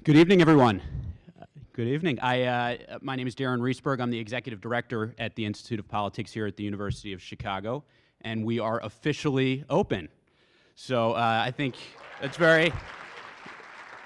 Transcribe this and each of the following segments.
Good evening, everyone. Good evening. My name is Darren Reesberg. I'm the Executive Director at the Institute of Politics here at the University of Chicago, and we are officially open. So I think it's very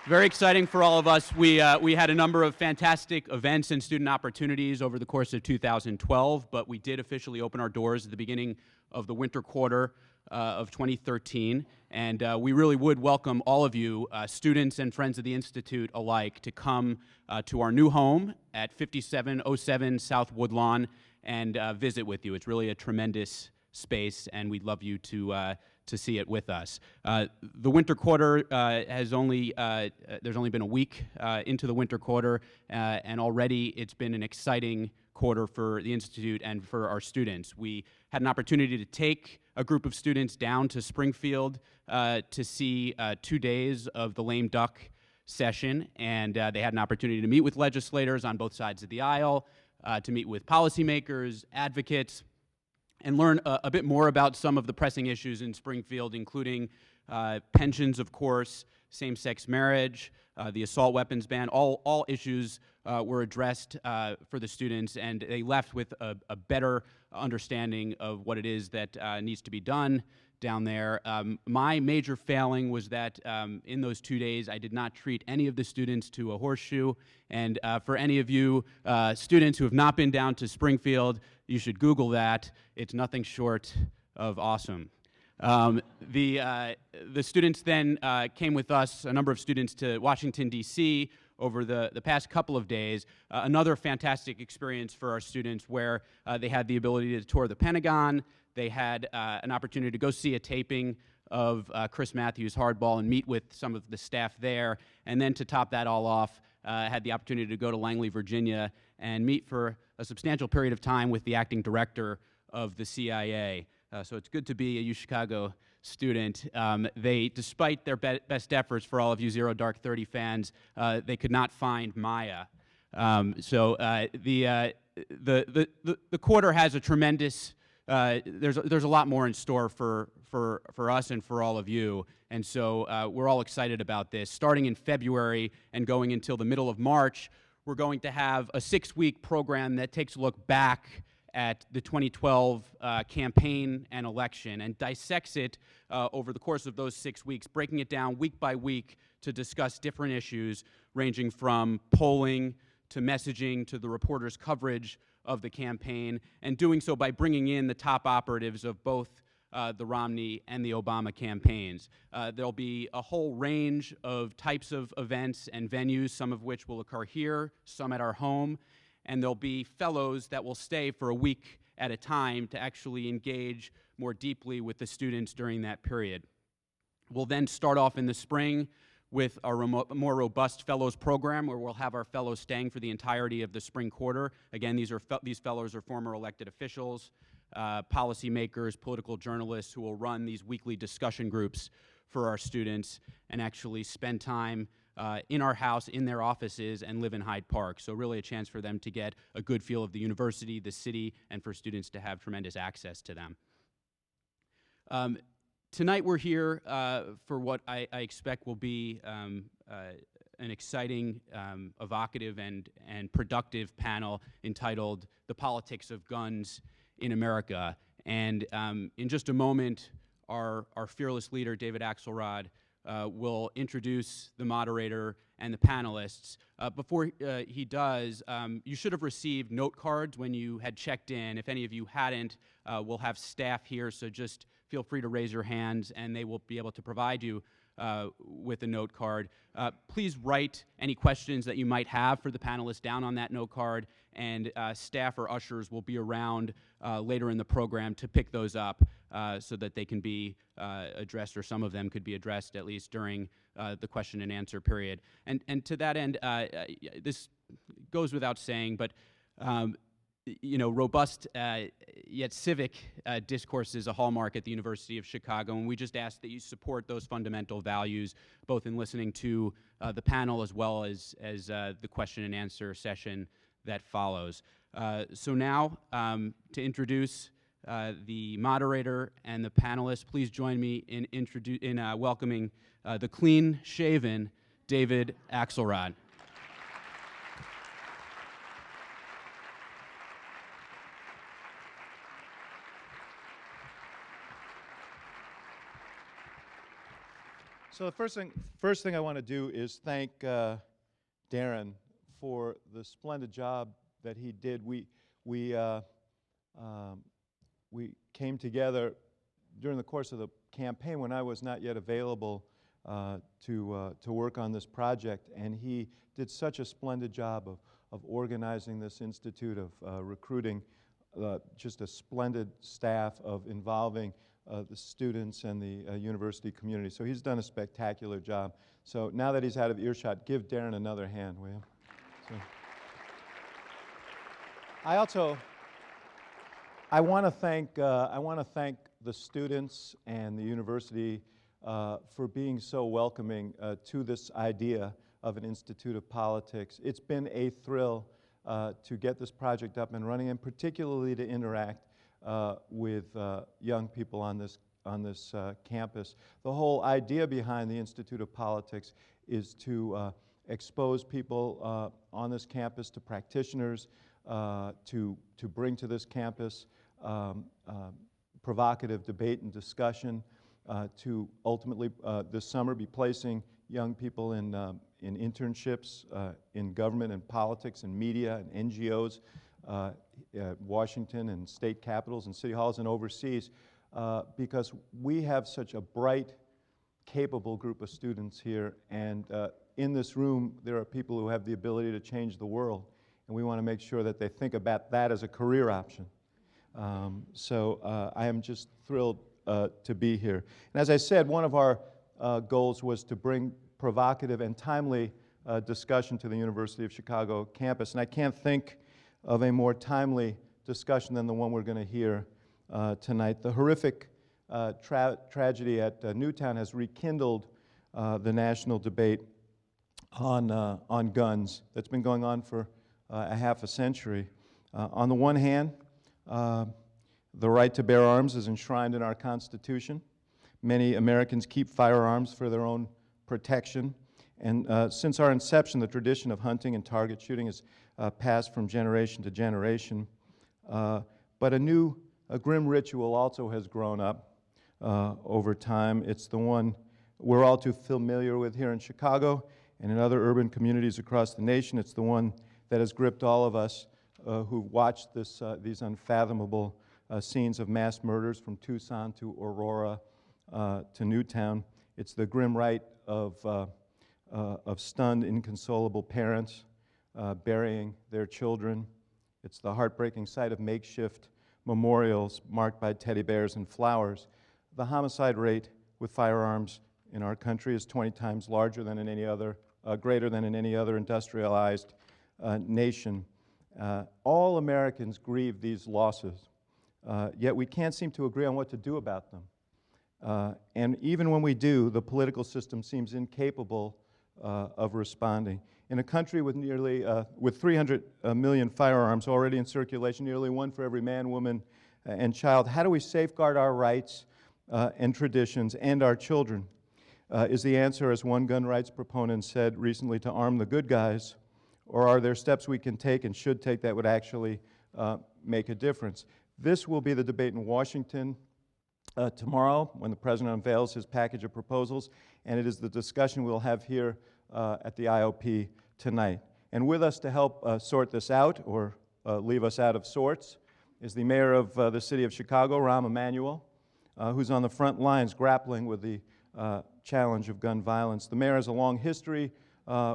exciting for all of us. We had a number of fantastic events and student opportunities over the course of 2012, but we did officially open our doors at the beginning of the winter quarter of 2013, and we really would welcome all of you, students and friends of the Institute alike, to come to our new home at 5707 South Woodlawn and visit with you. It's really a tremendous space, and we'd love you to see it with us. The winter quarter there's only been a week into the winter quarter, and already it's been an exciting quarter for the Institute and for our students. We had an opportunity to take a group of students down to Springfield to see 2 days of the lame duck session, and they had an opportunity to meet with legislators on both sides of the aisle, to meet with policymakers, advocates, and learn a bit more about some of the pressing issues in Springfield, including pensions, of course, same-sex marriage, the assault weapons ban. All issues were addressed for the students, and they left with a better understanding of what it is that needs to be done down there. My major failing was that in those 2 days, I did not treat any of the students to a horseshoe. And for any of you students who have not been down to Springfield, you should Google that. It's nothing short of awesome. The students then came with us, a number of students, to Washington, D.C. over the past couple of days. Another fantastic experience for our students, where they had the ability to tour the Pentagon. They had an opportunity to go see a taping of Chris Matthews' Hardball and meet with some of the staff there. And then to top that all off, had the opportunity to go to Langley, Virginia, and meet for a substantial period of time with the acting director of the CIA. So it's good to be a UChicago student. They, despite their best efforts, for all of you Zero Dark 30 fans, they could not find Maya. The quarter has a tremendous. There's a lot more in store for us and for all of you, and so we're all excited about this. Starting in February and going until the middle of March, we're going to have a 6-week program that takes a look back at the 2012 campaign and election and dissects it over the course of those 6 weeks, breaking it down week by week to discuss different issues ranging from polling to messaging to the reporters' coverage of the campaign, and doing so by bringing in the top operatives of both the Romney and the Obama campaigns. There'll be a whole range of types of events and venues, some of which will occur here, some at our home, and there'll be fellows that will stay for a week at a time to actually engage more deeply with the students during that period. We'll then start off in the spring with our more robust fellows program, where we'll have our fellows staying for the entirety of the spring quarter. Again, these fellows are former elected officials, policymakers, political journalists who will run these weekly discussion groups for our students and actually spend time in our house, in their offices, and live in Hyde Park. So really a chance for them to get a good feel of the university, the city, and for students to have tremendous access to them. Tonight we're here for what I expect will be an exciting, evocative, and productive panel entitled "The Politics of Guns in America." And in just a moment, our fearless leader, David Axelrod, will introduce the moderator and the panelists. Before he does, you should have received note cards when you had checked in. If any of you hadn't, we'll have staff here, so just feel free to raise your hands and they will be able to provide you with a note card. Please write any questions that you might have for the panelists down on that note card, and staff or ushers will be around later in the program to pick those up so that they can be addressed, or some of them could be addressed at least during the question and answer period. And to that end, this goes without saying, but robust yet civic discourse is a hallmark at the University of Chicago, and we just ask that you support those fundamental values, both in listening to the panel as well as the question and answer session that follows. So now, to introduce the moderator and the panelists, please join me in welcoming the clean-shaven, David Axelrod. So the first thing I want to do is thank Darren for the splendid job that he did. We came together during the course of the campaign when I was not yet available to work on this project, and he did such a splendid job of organizing this institute, of recruiting just a splendid staff, of involving the students and the university community. So he's done a spectacular job. So now that he's out of earshot, give Darren another hand, will you? So. I want to thank the students and the university for being so welcoming to this idea of an Institute of Politics. It's been a thrill to get this project up and running, and particularly to interact with young people on this campus. The whole idea behind the Institute of Politics is to expose people on this campus to practitioners, to bring to this campus provocative debate and discussion, to ultimately this summer be placing young people in internships in government and politics and media and NGOs, Washington and state capitals and city halls and overseas, because we have such a bright, capable group of students here, and in this room there are people who have the ability to change the world, and we want to make sure that they think about that as a career option. I am just thrilled to be here. And as I said, one of our goals was to bring provocative and timely discussion to the University of Chicago campus, and I can't think of a more timely discussion than the one we're going to hear tonight. The horrific tragedy at Newtown has rekindled the national debate on guns that's been going on for a half a century. On the one hand, the right to bear arms is enshrined in our Constitution. Many Americans keep firearms for their own protection. And since our inception, the tradition of hunting and target shooting has passed from generation to generation. But a grim ritual also has grown up over time. It's the one we're all too familiar with here in Chicago and in other urban communities across the nation. It's the one that has gripped all of us who've watched these unfathomable scenes of mass murders from Tucson to Aurora to Newtown. It's the grim right of stunned, inconsolable parents burying their children. It's the heartbreaking sight of makeshift memorials marked by teddy bears and flowers. The homicide rate with firearms in our country is 20 times larger than in any other, greater than in any other industrialized nation. All Americans grieve these losses, yet we can't seem to agree on what to do about them. And even when we do, the political system seems incapable of responding. In a country with with 300 million firearms already in circulation, nearly one for every man, woman, and child, how do we safeguard our rights and traditions and our children? Is the answer, as one gun rights proponent said recently, to arm the good guys, or are there steps we can take and should take that would actually make a difference? This will be the debate in Washington tomorrow when the President unveils his package of proposals, and it is the discussion we'll have here at the IOP tonight. And with us to help sort this out, or leave us out of sorts, is the mayor of the city of Chicago, Rahm Emanuel, who's on the front lines grappling with the challenge of gun violence. The mayor has a long history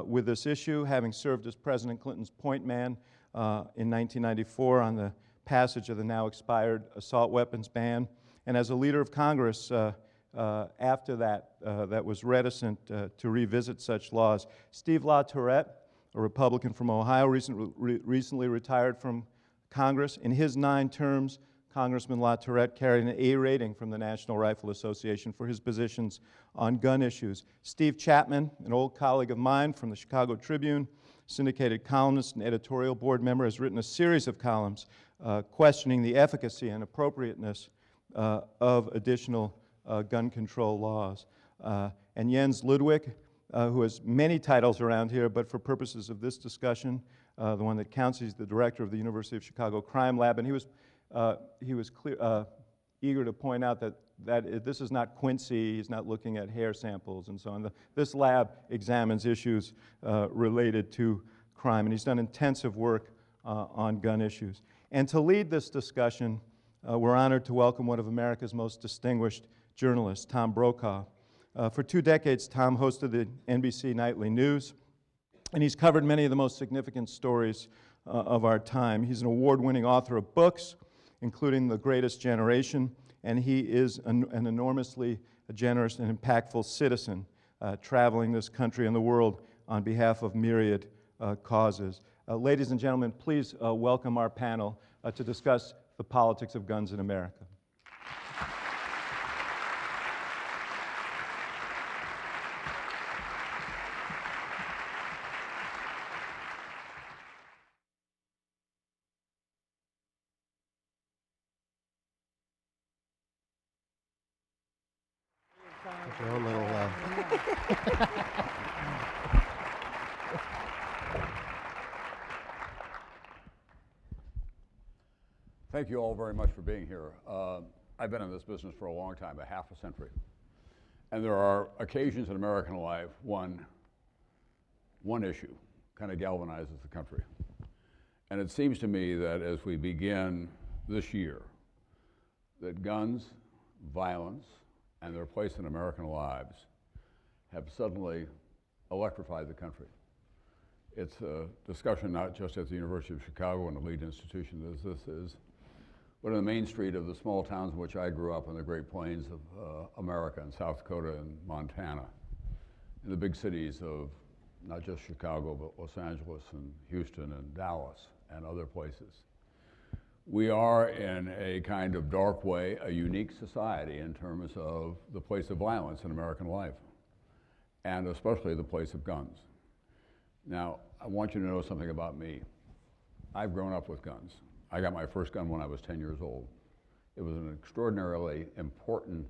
with this issue, having served as President Clinton's point man in 1994 on the passage of the now expired assault weapons ban, and as a leader of Congress after that, that was reticent to revisit such laws. Steve Latourette, a Republican from Ohio, recently retired from Congress. In his 9 terms, Congressman Latourette carried an A rating from the National Rifle Association for his positions on gun issues. Steve Chapman, an old colleague of mine from the Chicago Tribune, syndicated columnist and editorial board member, has written a series of columns questioning the efficacy and appropriateness of additional gun control laws. And Jens Ludwig, who has many titles around here, but for purposes of this discussion, the one that counts, he's the director of the University of Chicago Crime Lab, and he was eager to point out that this is not Quincy, he's not looking at hair samples and so on. This lab examines issues related to crime, and he's done intensive work on gun issues. And to lead this discussion, we're honored to welcome one of America's most distinguished journalists, Tom Brokaw. For 2 decades, Tom hosted the NBC Nightly News, and he's covered many of the most significant stories of our time. He's an award-winning author of books, including The Greatest Generation, and he is an enormously generous and impactful citizen, traveling this country and the world on behalf of myriad causes. Ladies and gentlemen, please welcome our panel to discuss the politics of guns in America. Thank you all very much for being here. I've been in this business for a long time, a half a century. And there are occasions in American life when one issue kind of galvanizes the country. And it seems to me that as we begin this year, that guns, violence, and their place in American lives have suddenly electrified the country. It's a discussion not just at the University of Chicago and a lead institution as this is, but on the main street of the small towns in which I grew up in the Great Plains of America in South Dakota and Montana, in the big cities of not just Chicago, but Los Angeles and Houston and Dallas and other places. We are in a kind of dark way, a unique society in terms of the place of violence in American life, and especially the place of guns. Now, I want you to know something about me. I've grown up with guns. I got my first gun when I was 10 years old. It was an extraordinarily important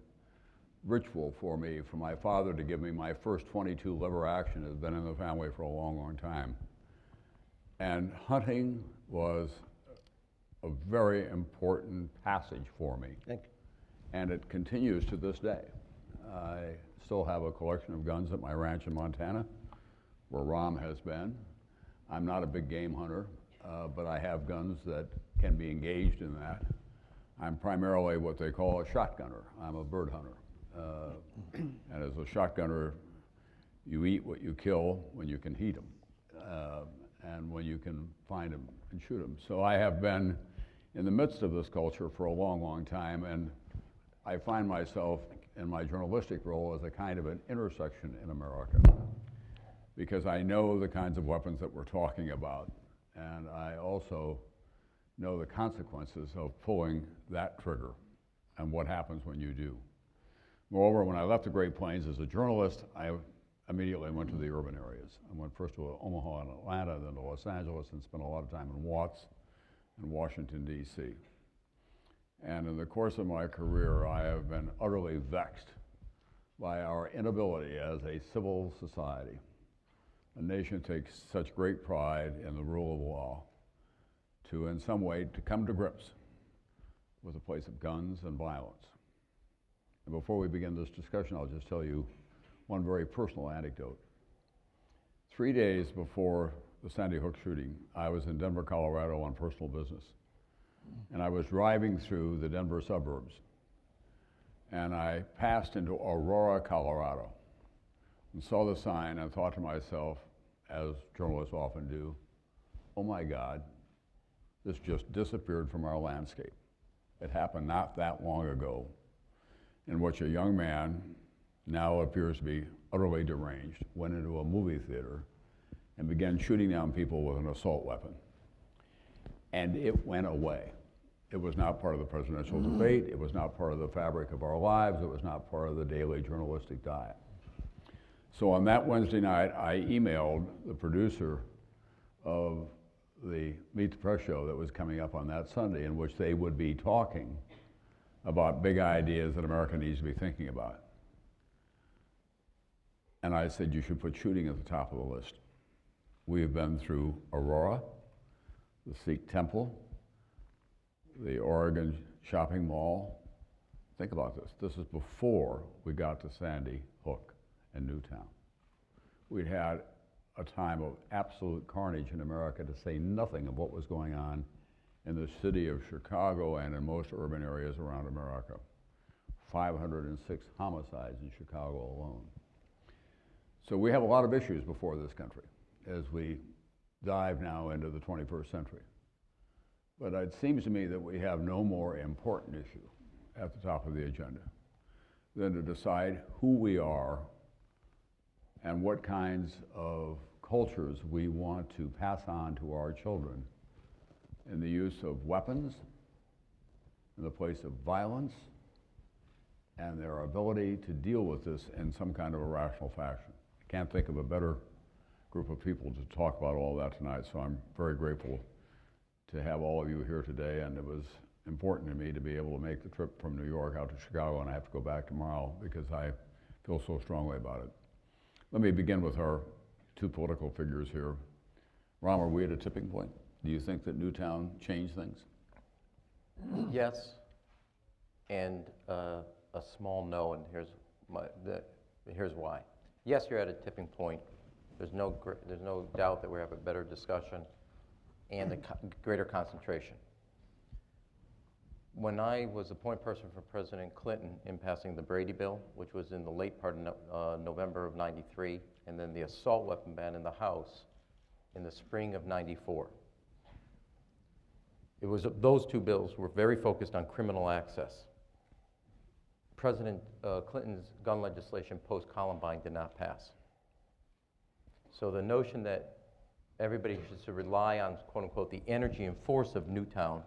ritual for me, for my father to give me my first .22 lever action. It had been in the family for a long, long time. And hunting was a very important passage for me. Thank you. And it continues to this day. I still have a collection of guns at my ranch in Montana, where Rahm has been. I'm not a big game hunter, but I have guns that can be engaged in that. I'm primarily what they call a shotgunner. I'm a bird hunter. And as a shotgunner, you eat what you kill when you can heat them, and when you can find them and shoot them. So I have been in the midst of this culture for a long, long time, and I find myself in my journalistic role as a kind of an intersection in America, because I know the kinds of weapons that we're talking about, and I also know the consequences of pulling that trigger and what happens when you do. Moreover, when I left the Great Plains as a journalist, I immediately went to the urban areas. I went first to Omaha and Atlanta, then to Los Angeles, and spent a lot of time in Watts and Washington, D.C. And in the course of my career, I have been utterly vexed by our inability as a civil society. A nation takes such great pride in the rule of law to, in some way, to come to grips with the place of guns and violence. And before we begin this discussion, I'll just tell you one very personal anecdote. 3 days before the Sandy Hook shooting, I was in Denver, Colorado on personal business. And I was driving through the Denver suburbs. And I passed into Aurora, Colorado, and saw the sign and thought to myself, as journalists often do, oh my God, this just disappeared from our landscape. It happened not that long ago, in which a young man, now appears to be utterly deranged, went into a movie theater and began shooting down people with an assault weapon. And it went away. It was not part of the presidential debate. It was not part of the fabric of our lives. It was not part of the daily journalistic diet. So on that Wednesday night, I emailed the producer of the Meet the Press show that was coming up on that Sunday, in which they would be talking about big ideas that America needs to be thinking about. And I said, you should put shooting at the top of the list. We have been through Aurora, the Sikh temple, the Oregon shopping mall. Think about this. This is before we got to Sandy Hook and Newtown. We'd had a time of absolute carnage in America, to say nothing of what was going on in the city of Chicago and in most urban areas around America. 506 homicides in Chicago alone. So we have a lot of issues before this country as we dive now into the 21st century. But it seems to me that we have no more important issue at the top of the agenda than to decide who we are and what kinds of cultures we want to pass on to our children in the use of weapons, in the place of violence, and their ability to deal with this in some kind of a rational fashion. I can't think of a better group of people to talk about all that tonight, so I'm very grateful to have all of you here today, and it was important to me to be able to make the trip from New York out to Chicago, and I have to go back tomorrow because I feel so strongly about it. Let me begin with our two political figures here. Rahm, are we at a tipping point? Do you think that Newtown changed things? Yes, and a small no, and here's why. Yes, you're at a tipping point. There's no doubt that we have a better discussion and a greater concentration. When I was the point person for President Clinton in passing the Brady bill, which was in the late part of November of '93, and then the assault weapon ban in the House in the spring of '94. It was those two bills were very focused on criminal access. President Clinton's gun legislation post-Columbine did not pass. So the notion that everybody should rely on, quote unquote, the energy and force of Newtown,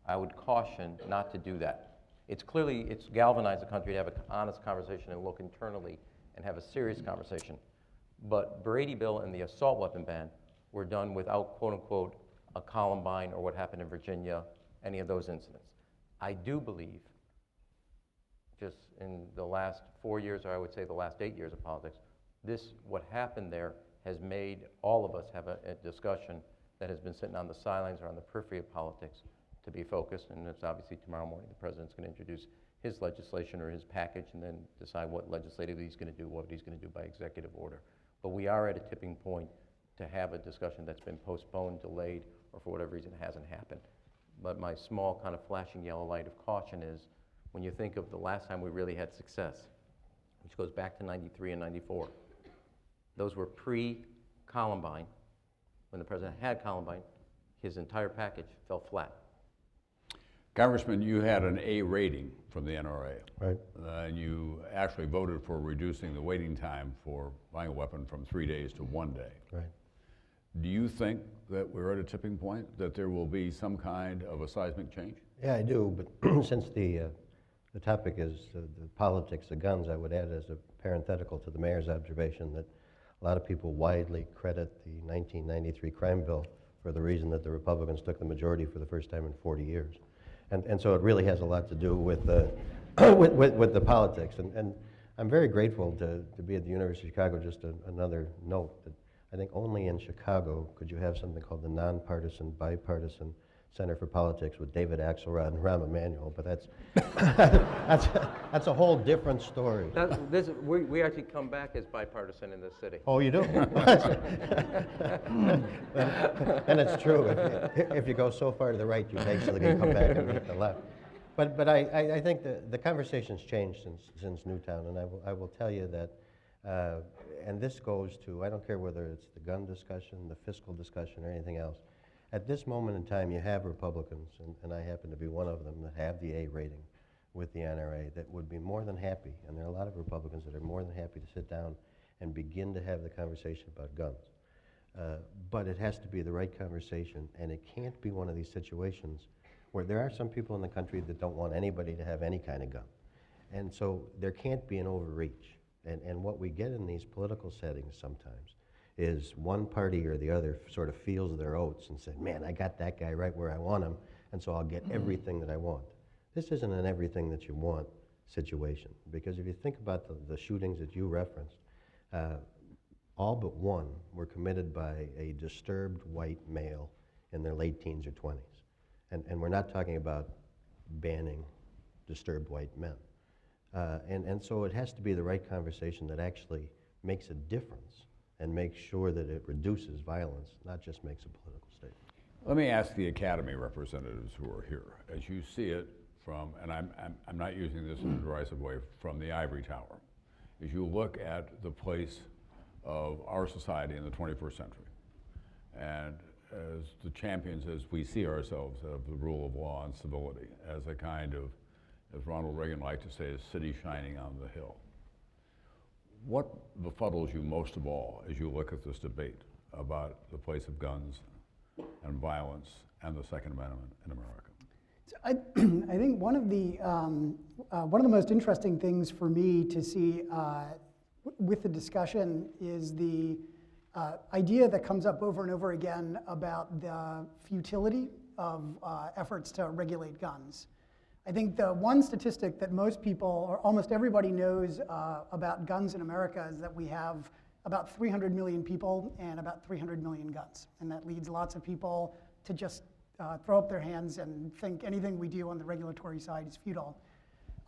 I would caution not to do that. It's galvanized the country to have an honest conversation and look internally and have a serious conversation. But Brady bill and the assault weapon ban were done without, quote unquote, a Columbine or what happened in Virginia, any of those incidents. I do believe, just in the last 4 years, or I would say the last 8 years of politics, what happened there has made all of us have a discussion that has been sitting on the sidelines or on the periphery of politics to be focused, and it's obviously tomorrow morning the president's going to introduce his legislation or his package and then decide what legislatively he's going to do, what he's going to do by executive order. But we are at a tipping point to have a discussion that's been postponed, delayed, or for whatever reason hasn't happened. But my small kind of flashing yellow light of caution is when you think of the last time we really had success, which goes back to '93 and '94, those were pre-Columbine. When the president had Columbine, his entire package fell flat. Congressman, you had an A rating from the NRA. Right. And you actually voted for reducing the waiting time for buying a weapon from 3 days to 1 day. Right. Do you think that we're at a tipping point, that there will be some kind of a seismic change? Yeah, I do, but since the topic is the politics of guns, I would add as a parenthetical to the mayor's observation that a lot of people widely credit the 1993 crime bill for the reason that the Republicans took the majority for the first time in 40 years. And so it really has a lot to do with the, with the politics. And I'm very grateful to be at the University of Chicago. Just another note that I think only in Chicago could you have something called the non-partisan, bipartisan Center for Politics with David Axelrod and Rahm Emanuel, but that's a whole different story. We actually come back as bipartisan in this city. Oh, you do? And it's true. If you go so far to the right, you basically come back and hit the left. But I think the conversation's changed since Newtown, and I will tell you that, and this goes to, I don't care whether it's the gun discussion, the fiscal discussion, or anything else. At this moment in time, you have Republicans, and I happen to be one of them, that have the A rating with the NRA that would be more than happy, and there are a lot of Republicans that are more than happy to sit down and begin to have the conversation about guns. But it has to be the right conversation, and it can't be one of these situations where there are some people in the country that don't want anybody to have any kind of gun. And so there can't be an overreach. And what we get in these political settings sometimes is one party or the other sort of feels their oats and says, man, I got that guy right where I want him, and so I'll get everything that I want. This isn't an everything that you want situation, because if you think about the shootings that you referenced, all but one were committed by a disturbed white male in their late teens or 20s. And we're not talking about banning disturbed white men. And so it has to be the right conversation that actually makes a difference and makes sure that it reduces violence, not just makes a political statement. Let me ask the Academy representatives who are here, as you see it from, and I'm not using this in a derisive way, from the ivory tower, as you look at the place of our society in the 21st century, and as the champions, as we see ourselves, of the rule of law and civility, as a kind of, as Ronald Reagan liked to say, a city shining on the hill. What befuddles you most of all as you look at this debate about the place of guns and violence and the Second Amendment in America? So I think one of the most interesting things for me to see with the discussion is the idea that comes up over and over again about the futility of efforts to regulate guns. I think the one statistic that most people, or almost everybody, knows about guns in America is that we have about 300 million people and about 300 million guns. And that leads lots of people to just throw up their hands and think anything we do on the regulatory side is futile.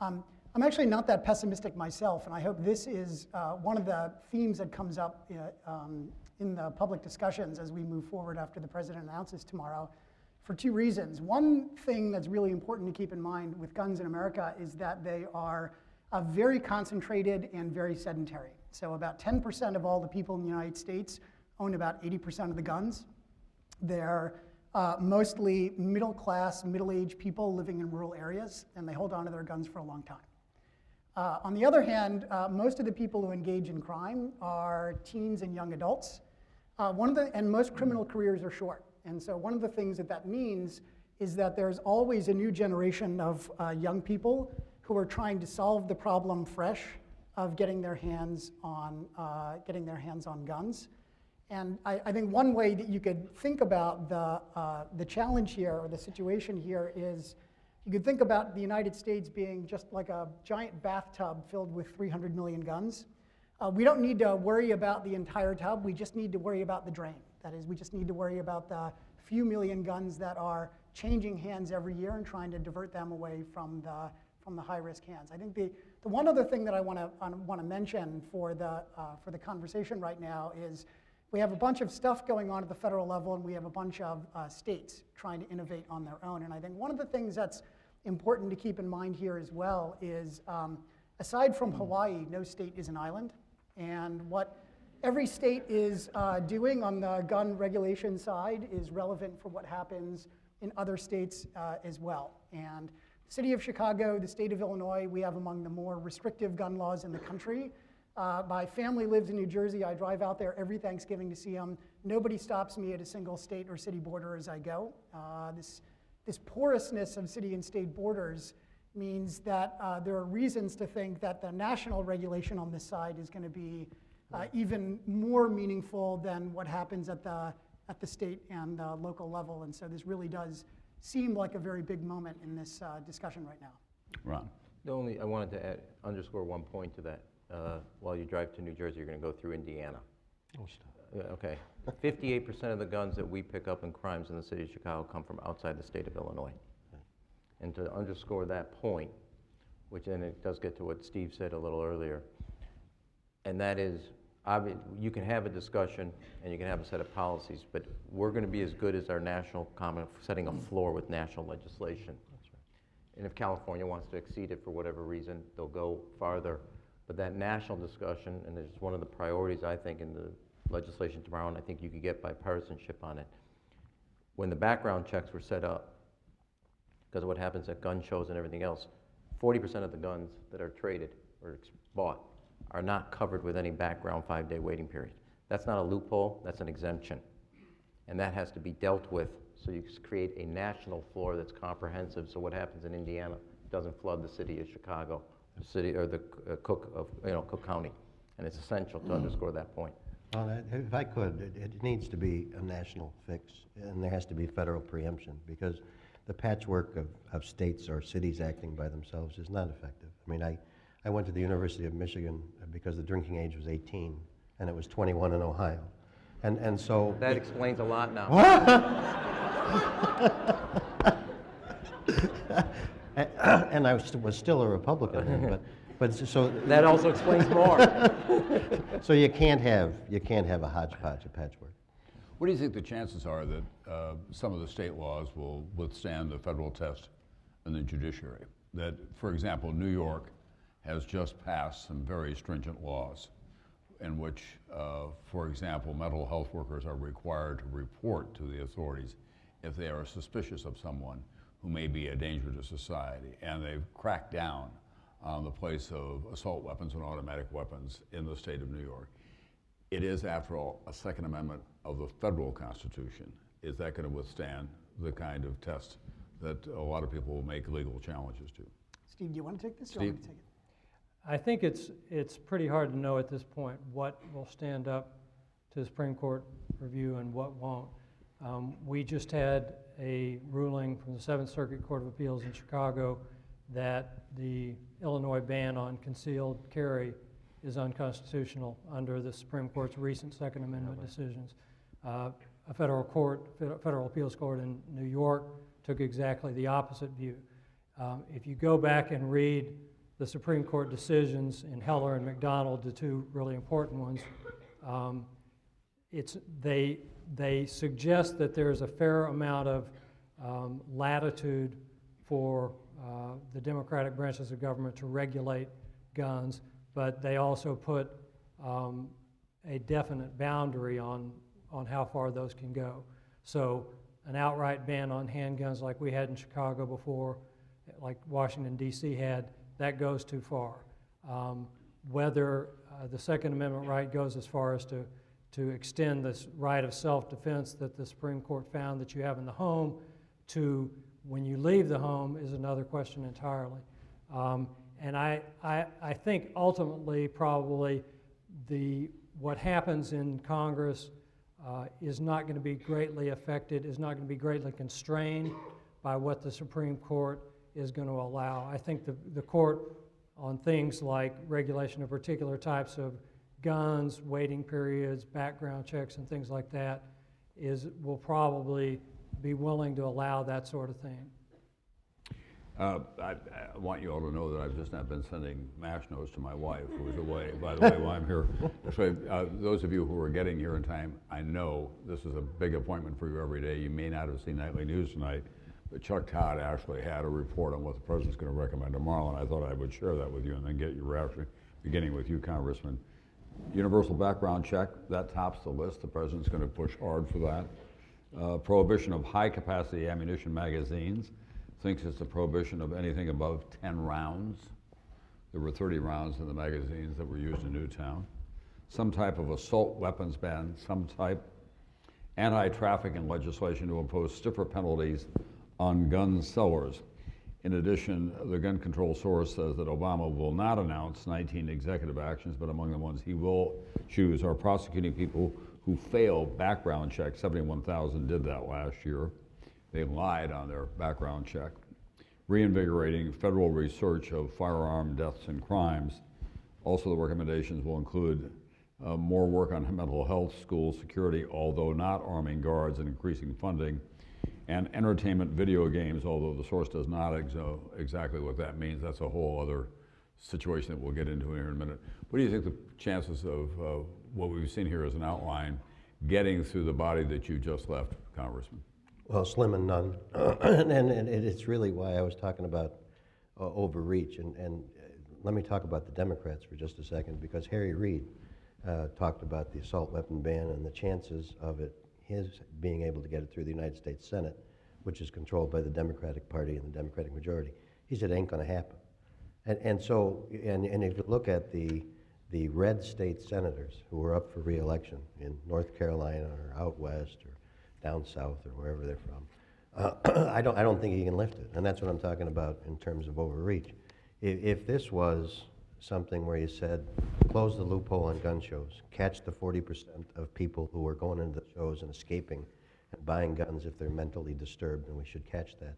I'm actually not that pessimistic myself, and I hope this is one of the themes that comes up in the public discussions as we move forward after the president announces tomorrow, for two reasons. One thing that's really important to keep in mind with guns in America is that they are very concentrated and very sedentary. So about 10% of all the people in the United States own about 80% of the guns. They're mostly middle-class, middle-aged people living in rural areas, and they hold on to their guns for a long time. On the other hand, most of the people who engage in crime are teens and young adults. And most criminal careers are short. And so one of the things that means is that there's always a new generation of young people who are trying to solve the problem fresh of getting their hands on guns. And I think one way that you could think about the challenge here, or the situation here, is you could think about the United States being just like a giant bathtub filled with 300 million guns. We don't need to worry about the entire tub. We just need to worry about the drain. That is, we just need to worry about the few million guns that are changing hands every year and trying to divert them away from the high-risk hands. I think the one other thing that I want to mention for the conversation right now is we have a bunch of stuff going on at the federal level, and we have a bunch of states trying to innovate on their own. And I think one of the things that's important to keep in mind here as well is, aside from Hawaii, no state is an island. And what every state is doing on the gun regulation side is relevant for what happens in other states as well. And the city of Chicago, the state of Illinois, we have among the more restrictive gun laws in the country. My family lives in New Jersey. I drive out there every Thanksgiving to see them. Nobody stops me at a single state or city border as I go. This porousness of city and state borders means that there are reasons to think that the national regulation on this side is going to be even more meaningful than what happens at the state and the local level. And so this really does seem like a very big moment in this discussion right now. Ron. I wanted to underscore one point to that. While you drive to New Jersey, you're going to go through Indiana. Oh, stop. Okay. 58% of the guns that we pick up in crimes in the city of Chicago come from outside the state of Illinois. And to underscore that point, which then it does get to what Steve said a little earlier, and that is, you can have a discussion and you can have a set of policies, but we're going to be as good as our national common, setting a floor with national legislation. That's right. And if California wants to exceed it for whatever reason, they'll go farther. But that national discussion, and it's one of the priorities, I think, in the legislation tomorrow, and I think you could get bipartisanship on it. When the background checks were set up, because of what happens at gun shows and everything else, 40% of the guns that are traded or bought are not covered with any background 5-day waiting period. That's not a loophole, that's an exemption. And that has to be dealt with, so you create a national floor that's comprehensive, so what happens in Indiana doesn't flood the city of Chicago, the city, or the Cook County. And it's essential to underscore that point. Well, if I could, it needs to be a national fix, and there has to be federal preemption, because the patchwork of states or cities acting by themselves is not effective. I mean, I went to the University of Michigan because the drinking age was 18, and it was 21 in Ohio. And so... That explains a lot now. And I was still a Republican then, but so... That also explains more. So you can't have a hodgepodge of patchwork. What do you think the chances are that some of the state laws will withstand the federal test in the judiciary? That, for example, New York has just passed some very stringent laws in which, for example, mental health workers are required to report to the authorities if they are suspicious of someone who may be a danger to society. And they've cracked down on the place of assault weapons and automatic weapons in the state of New York. It is, after all, a Second Amendment of the federal Constitution. Is that going to withstand the kind of test that a lot of people will make legal challenges to? Steve, do you want to take this or Steve? want me to take it? I think it's pretty hard to know at this point what will stand up to the Supreme Court review and what won't. We just had a ruling from the Seventh Circuit Court of Appeals in Chicago that the Illinois ban on concealed carry is unconstitutional under the Supreme Court's recent Second Amendment decisions. A federal appeals court in New York took exactly the opposite view. If you go back and read the Supreme Court decisions in Heller and McDonald, the two really important ones, they suggest that there's a fair amount of latitude for the democratic branches of government to regulate guns, but they also put a definite boundary on how far those can go. So an outright ban on handguns like we had in Chicago before, like Washington, D.C. had, that goes too far. Whether the Second Amendment right goes as far as to extend this right of self-defense that the Supreme Court found that you have in the home to when you leave the home is another question entirely. And I think ultimately probably what happens in Congress is not going to be greatly affected, is not going to be greatly constrained by what the Supreme Court is going to allow. I think the court on things like regulation of particular types of guns, waiting periods, background checks, and things like that will probably be willing to allow that sort of thing. I want you all to know that I've just not been sending MASH notes to my wife, who is away, by the way, while I'm here. So those of you who are getting here in time, I know this is a big appointment for you every day. You may not have seen nightly news tonight, but Chuck Todd actually had a report on what the president's going to recommend tomorrow, and I thought I would share that with you and then get your reaction, beginning with you, Congressman. Universal background check, that tops the list. The president's going to push hard for that. Prohibition of high-capacity ammunition magazines. Thinks it's a prohibition of anything above 10 rounds. There were 30 rounds in the magazines that were used in Newtown. Some type of assault weapons ban, some type. Anti-trafficking legislation to impose stiffer penalties on gun sellers. In addition, the gun control source says that Obama will not announce 19 executive actions, but among the ones he will choose are prosecuting people who fail background checks. 71,000 did that last year. They lied on their background check. Reinvigorating federal research of firearm deaths and crimes. Also, the recommendations will include more work on mental health, school security, although not arming guards, and increasing funding. And entertainment video games, although the source does not exactly what that means. That's a whole other situation that we'll get into here in a minute. What do you think the chances of what we've seen here as an outline getting through the body that you just left, Congressman? Well, slim and none. and it's really why I was talking about overreach. And let me talk about the Democrats for just a second, because Harry Reid talked about the assault weapon ban and the chances of his being able to get it through the United States Senate, which is controlled by the Democratic Party and the Democratic majority. He said it ain't going to happen. And so if you look at the red state senators who were up for re-election in North Carolina or out west or down south or wherever they're from, I don't think he can lift it. And that's what I'm talking about in terms of overreach. If this was something where you said, close the loophole on gun shows, catch the 40% of people who are going into the shows and escaping and buying guns if they're mentally disturbed, and we should catch that.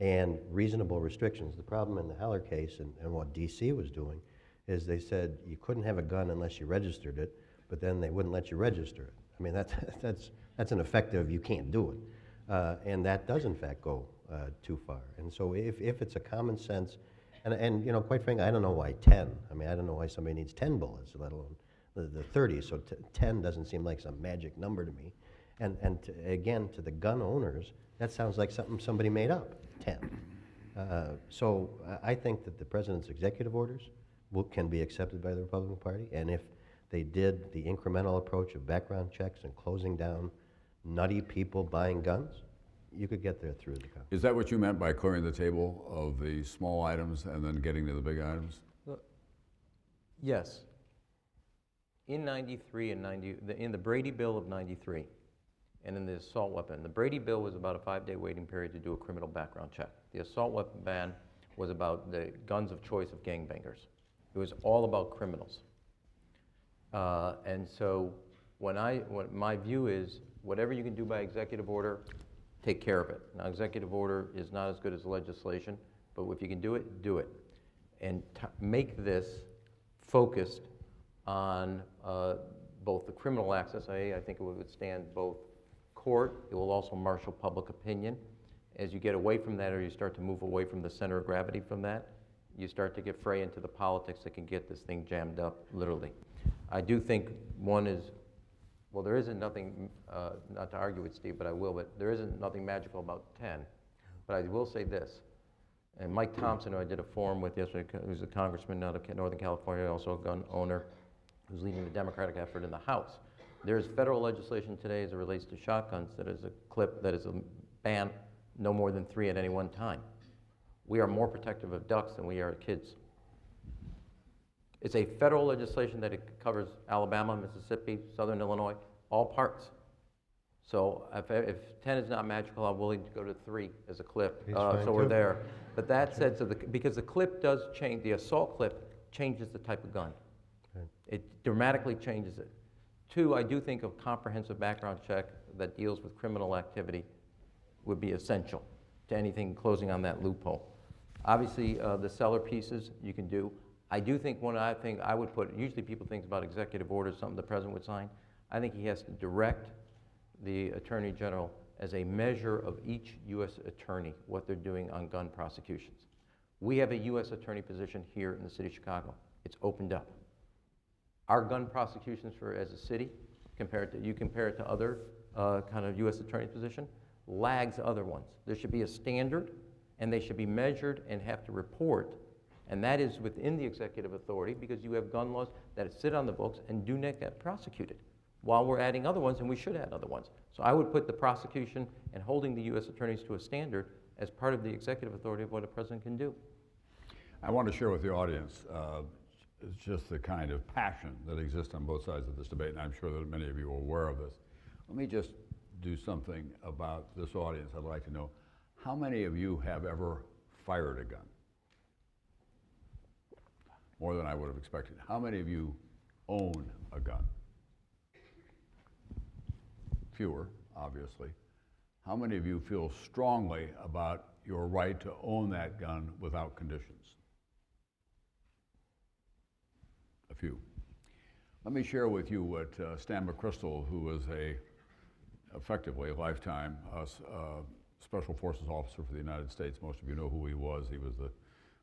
And reasonable restrictions. The problem in the Heller case and what D.C. was doing is they said you couldn't have a gun unless you registered it, but then they wouldn't let you register it. I mean, that's an effective, you can't do it. And that does in fact go too far. And so if it's a common sense, and you know, quite frankly, I don't know why 10. I mean, I don't know why somebody needs 10 bullets, let alone the 30. So 10 doesn't seem like some magic number to me. And again, to the gun owners, that sounds like something somebody made up, 10. So I think that the president's executive orders can be accepted by the Republican Party, and if they did the incremental approach of background checks and closing down nutty people buying guns, you could get there through the Congress. Is that what you meant by clearing the table of the small items and then getting to the big items? Yes. In 93 and in the Brady Bill of 93, and in the assault weapon, the Brady Bill was about a 5-day waiting period to do a criminal background check. The assault weapon ban was about the guns of choice of gangbangers. It was all about criminals. And so what my view is, whatever you can do by executive order, take care of it. Now, executive order is not as good as legislation, but if you can do it, do it. And make this focused on both the criminal access. I think it would withstand both court. It will also marshal public opinion. As you get away from that, or you start to move away from the center of gravity from that, you start to get fray into the politics that can get this thing jammed up, literally. I do think one is, well, there isn't nothing, not to argue with Steve, but I will, but there isn't nothing magical about 10. But I will say this, and Mike Thompson, who I did a forum with yesterday, who's a congressman out of Northern California, also a gun owner, who's leading the Democratic effort in the House. There's federal legislation today as it relates to shotguns that is a clip that is a ban no more than 3 at any one time. We are more protective of ducks than we are kids. It's a federal legislation that it covers Alabama, Mississippi, Southern Illinois, all parts. So if 10 is not magical, I'm willing to go to 3 as a clip, so we're there. But that said, because the clip does change, the assault clip changes the type of gun. Right. It dramatically changes it. 2, I do think a comprehensive background check that deals with criminal activity would be essential to anything closing on that loophole. Obviously, the seller pieces you can do. I do think I would put, usually people think about executive orders, something the president would sign. I think he has to direct the Attorney General as a measure of each U.S. attorney, what they're doing on gun prosecutions. We have a U.S. attorney position here in the city of Chicago. It's opened up. Our gun prosecutions as a city, compare it to other kind of U.S. attorney position, lags other ones. There should be a standard, and they should be measured and have to report, and that is within the executive authority, because you have gun laws that sit on the books and do not get prosecuted, while we're adding other ones, and we should add other ones. So I would put the prosecution and holding the U.S. attorneys to a standard as part of the executive authority of what a president can do. I want to share with the audience just the kind of passion that exists on both sides of this debate, and I'm sure that many of you are aware of this. Let me just do something about this audience. I'd like to know, how many of you have ever fired a gun? More than I would have expected. How many of you own a gun? Fewer, obviously. How many of you feel strongly about your right to own that gun without conditions? A few. Let me share with you what Stan McChrystal, who was effectively a lifetime Special Forces officer for the United States. Most of you know who he was. He was the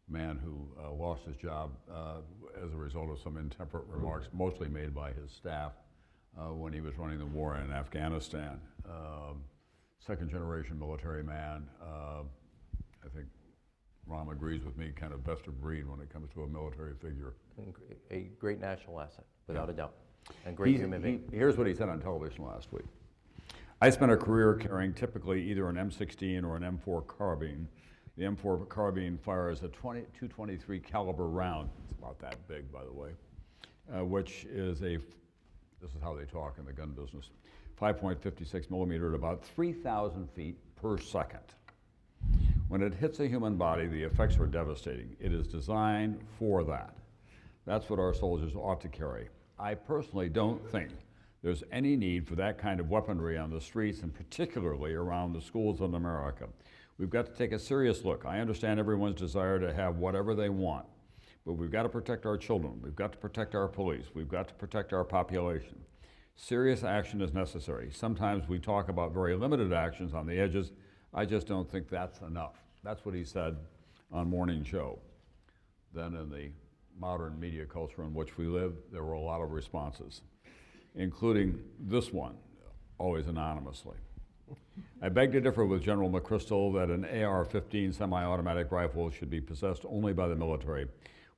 man who lost his job as a result of some intemperate remarks, mostly made by his staff when he was running the war in Afghanistan. Second generation military man. I think Rahm agrees with me, kind of best of breed when it comes to a military figure. A great national asset, without a doubt, and great human being. Here's what he said on television last week. I spent a career carrying typically either an M16 or an M4 carbine. The M4 carbine fires a .223 caliber round. It's about that big, by the way, which is this is how they talk in the gun business, 5.56 millimeter at about 3,000 feet per second. When it hits a human body, the effects are devastating. It is designed for that. That's what our soldiers ought to carry. I personally don't think there's any need for that kind of weaponry on the streets, and particularly around the schools in America. We've got to take a serious look. I understand everyone's desire to have whatever they want, but we've got to protect our children, we've got to protect our police, we've got to protect our population. Serious action is necessary. Sometimes we talk about very limited actions on the edges. I just don't think that's enough. That's what he said on Morning Show. Then in the modern media culture in which we live, there were a lot of responses, including this one, always anonymously. I beg to differ with General McChrystal that an AR-15 semi-automatic rifle should be possessed only by the military.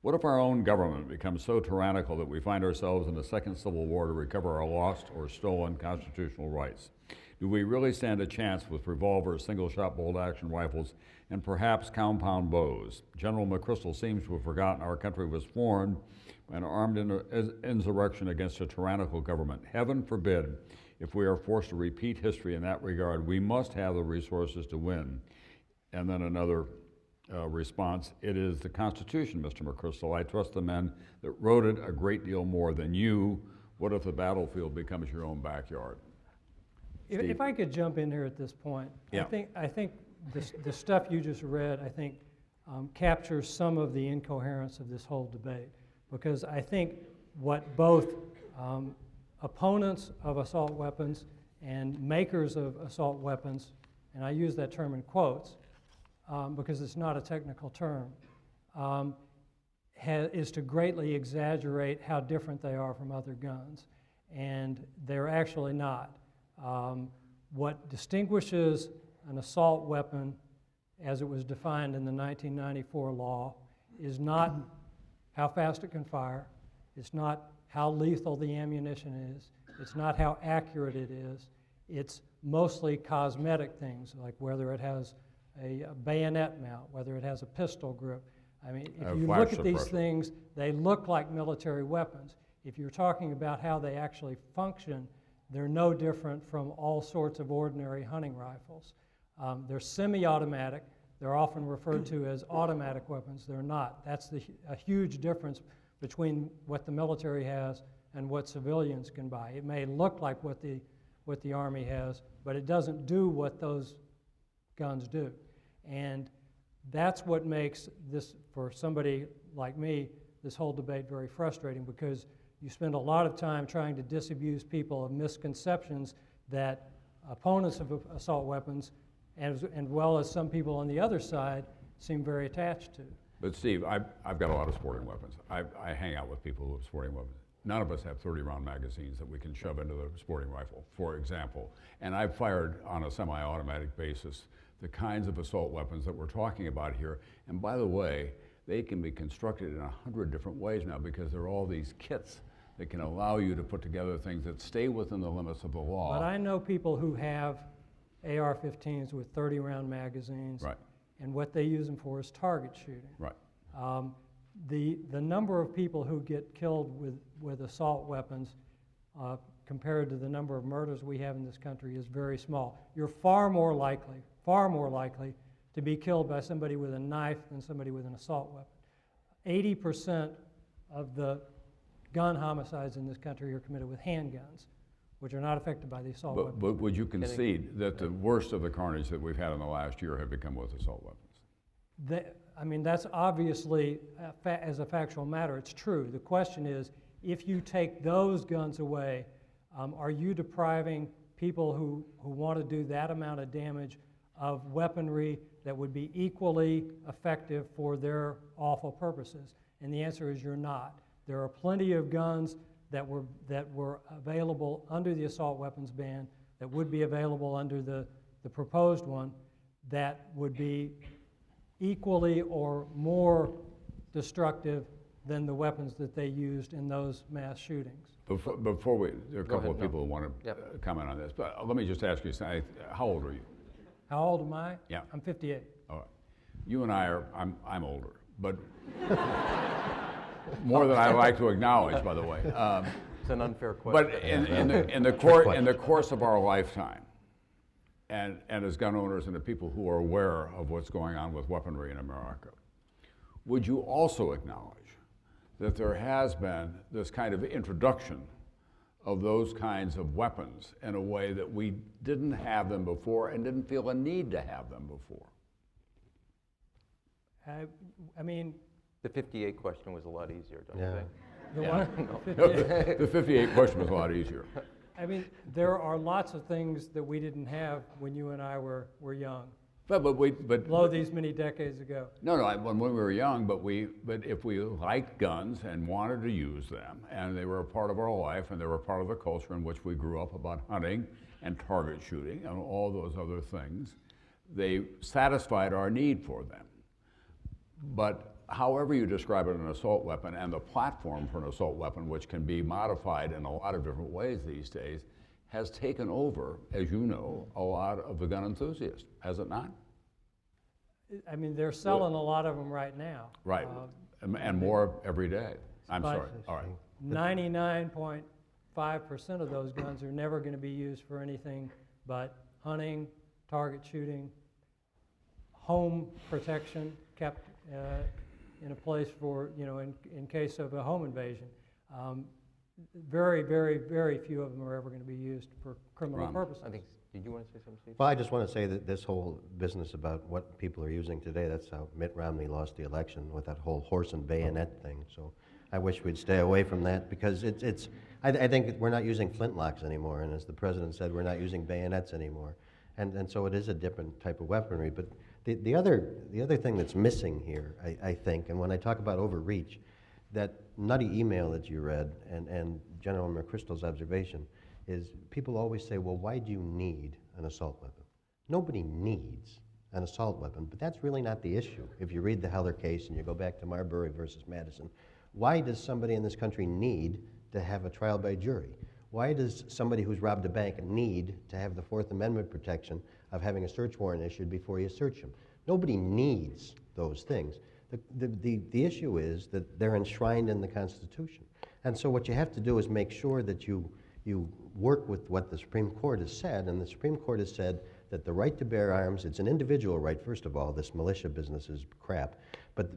What if our own government becomes so tyrannical that we find ourselves in a second civil war to recover our lost or stolen constitutional rights? Do we really stand a chance with revolvers, single-shot bolt-action rifles, and perhaps compound bows? General McChrystal seems to have forgotten our country was formed by an armed insurrection against a tyrannical government. Heaven forbid, if we are forced to repeat history in that regard, we must have the resources to win. And then another response, it is the Constitution, Mr. McChrystal. I trust the men that wrote it a great deal more than you. What if the battlefield becomes your own backyard? If I could jump in here at this point, Yeah. I think the stuff you just read, I think, captures some of the incoherence of this whole debate, because I think what both opponents of assault weapons and makers of assault weapons, and I use that term in quotes because it's not a technical term, is to greatly exaggerate how different they are from other guns, and they're actually not. What distinguishes an assault weapon as it was defined in the 1994 law is not how fast it can fire, it's not how lethal the ammunition is, it's not how accurate it is, it's mostly cosmetic things, like whether it has a bayonet mount, whether it has a pistol grip. I mean, if you look at these things, they look like military weapons. If you're talking about how they actually function, they're no different from all sorts of ordinary hunting rifles. They're semi-automatic. They're often referred to as automatic weapons. They're not. That's a huge difference between what the military has and what civilians can buy. It may look like what the Army has, but it doesn't do what those guns do. And that's what makes this, for somebody like me, this whole debate very frustrating, because you spend a lot of time trying to disabuse people of misconceptions that opponents of assault weapons, and well as some people on the other side, seem very attached to. But Steve, I've got a lot of sporting weapons. I hang out with people who have sporting weapons. None of us have 30-round magazines that we can shove into the sporting rifle, for example. And I've fired on a semi-automatic basis the kinds of assault weapons that we're talking about here. And by the way, they can be constructed in 100 different ways now, because there are all these kits that can allow you to put together things that stay within the limits of the law. But I know people who have AR-15s with 30-round magazines, right, and what they use them for is target shooting. Right. The number of people who get killed with assault weapons compared to the number of murders we have in this country is very small. You're far more likely to be killed by somebody with a knife than somebody with an assault weapon. 80% of the gun homicides in this country are committed with handguns, which are not affected by the assault weapons. But would you concede that the worst of the carnage that we've had in the last year have become with assault weapons? I mean, that's obviously, as a factual matter, it's true. The question is, if you take those guns away, are you depriving people who want to do that amount of damage of weaponry that would be equally effective for their awful purposes? And the answer is you're not. There are plenty of guns that were available under the assault weapons ban, that would be available under the proposed one, that would be equally or more destructive than the weapons that they used in those mass shootings. Before there are a couple of people who want to comment on this, but let me just ask you, how old are you? How old am I? Yeah. I'm 58. All right. You and I are, I'm older, but more than I like to acknowledge, by the way. It's an unfair question. But in the course of our lifetime, and as gun owners and the people who are aware of what's going on with weaponry in America, would you also acknowledge that there has been this kind of introduction of those kinds of weapons in a way that we didn't have them before and didn't feel a need to have them before? I mean, The 58 question was a lot easier, don't you Yeah. think? The Yeah. one, The 58 question was a lot easier. I mean, there are lots of things that we didn't have when you and I were young, But below these many decades ago. no, when we were young, but if we liked guns and wanted to use them, and they were a part of our life, and they were part of the culture in which we grew up about hunting and target shooting and all those other things, they satisfied our need for them. But however you describe it, an assault weapon and the platform for an assault weapon, which can be modified in a lot of different ways these days, has taken over, as you know, a lot of the gun enthusiasts, has it not? I mean, they're selling a lot of them right now. Right, and more every day. I'm but- sorry, all right. 99.5% of those guns are never going to be used for anything but hunting, target shooting, home protection, kept in a place for, in case of a home invasion. Very, very, very few of them are ever going to be used for criminal Ron. purposes. I think, did you want to say something, Steve? Well, I just want to say that this whole business about what people are using today, that's how Mitt Romney lost the election, with that whole horse and bayonet thing. So I wish we'd stay away from that, because I think we're not using flintlocks anymore, and as the president said, we're not using bayonets anymore. And so it is a different type of weaponry. But the other thing that's missing here, I think, and when I talk about overreach, that nutty email that you read and General McChrystal's observation is people always say, well, why do you need an assault weapon? Nobody needs an assault weapon, but that's really not the issue. If you read the Heller case and you go back to Marbury versus Madison, why does somebody in this country need to have a trial by jury? Why does somebody who's robbed a bank need to have the Fourth Amendment protection of having a search warrant issued before you search them? Nobody needs those things. The issue is that they're enshrined in the Constitution. And so what you have to do is make sure that you work with what the Supreme Court has said, and the Supreme Court has said that the right to bear arms, it's an individual right, first of all. This militia business is crap. But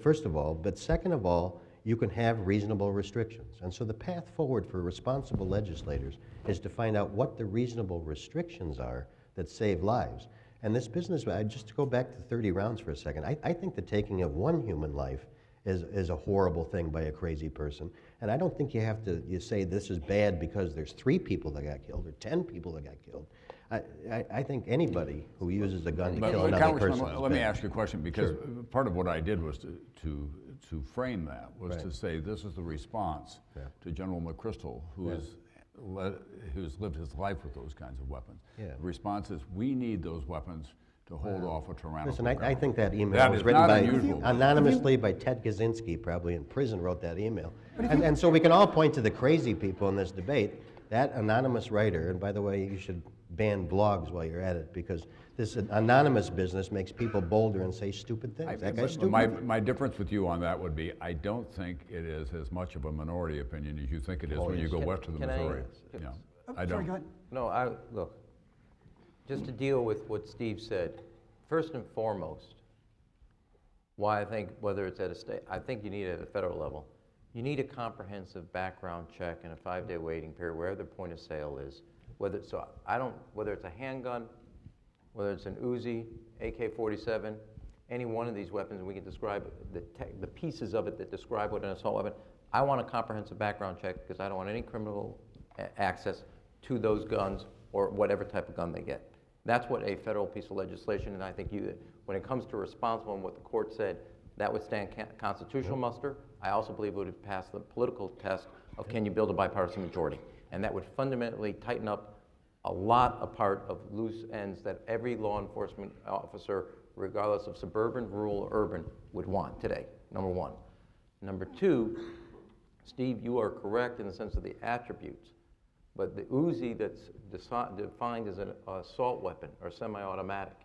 first of all, but second of all, you can have reasonable restrictions. And so the path forward for responsible legislators is to find out what the reasonable restrictions are that save lives. And this business, just to go back to 30 rounds for a second, I think the taking of one human life is a horrible thing by a crazy person. And I don't think you have to say this is bad because there's 3 people that got killed or 10 people that got killed. I think anybody who uses a gun to kill another person is let me bad. ask you a question, because part of what I did was to frame that, was Right. to say this is the response to General McChrystal, who's lived his life with those kinds of weapons. Yeah. The response is, we need those weapons to hold off a tyrannical Listen, government. I think that email That was is written not by unusual. anonymously by Ted Kaczynski, probably in prison, wrote that email. And so we can all point to the crazy people in this debate. That anonymous writer, and by the way, you should ban blogs while you're at it, because this anonymous business makes people bolder and say stupid things. That guy's stupid. My difference with you on that would be, I don't think it is as much of a minority opinion as you think it is when you go west of the Can I- Missouri. Yeah, I Sorry, don't. go ahead. No, look, just to deal with what Steve said, first and foremost, why I think whether it's at a state, I think you need it at a federal level. You need a comprehensive background check and a 5-day waiting period wherever the point of sale is. Whether it's a handgun, whether it's an Uzi, AK-47, any one of these weapons, and we can describe the pieces of it that describe what an assault weapon. I want a comprehensive background check because I don't want any criminal access to those guns or whatever type of gun they get. That's what a federal piece of legislation, and I think when it comes to responsible and what the court said, that would stand constitutional muster. I also believe it would pass the political test of can you build a bipartisan majority. And that would fundamentally tighten up a lot of part of loose ends that every law enforcement officer, regardless of suburban, rural, or urban, would want today, number one. Number two, Steve, you are correct in the sense of the attributes, but the Uzi that's defined as an assault weapon or semi-automatic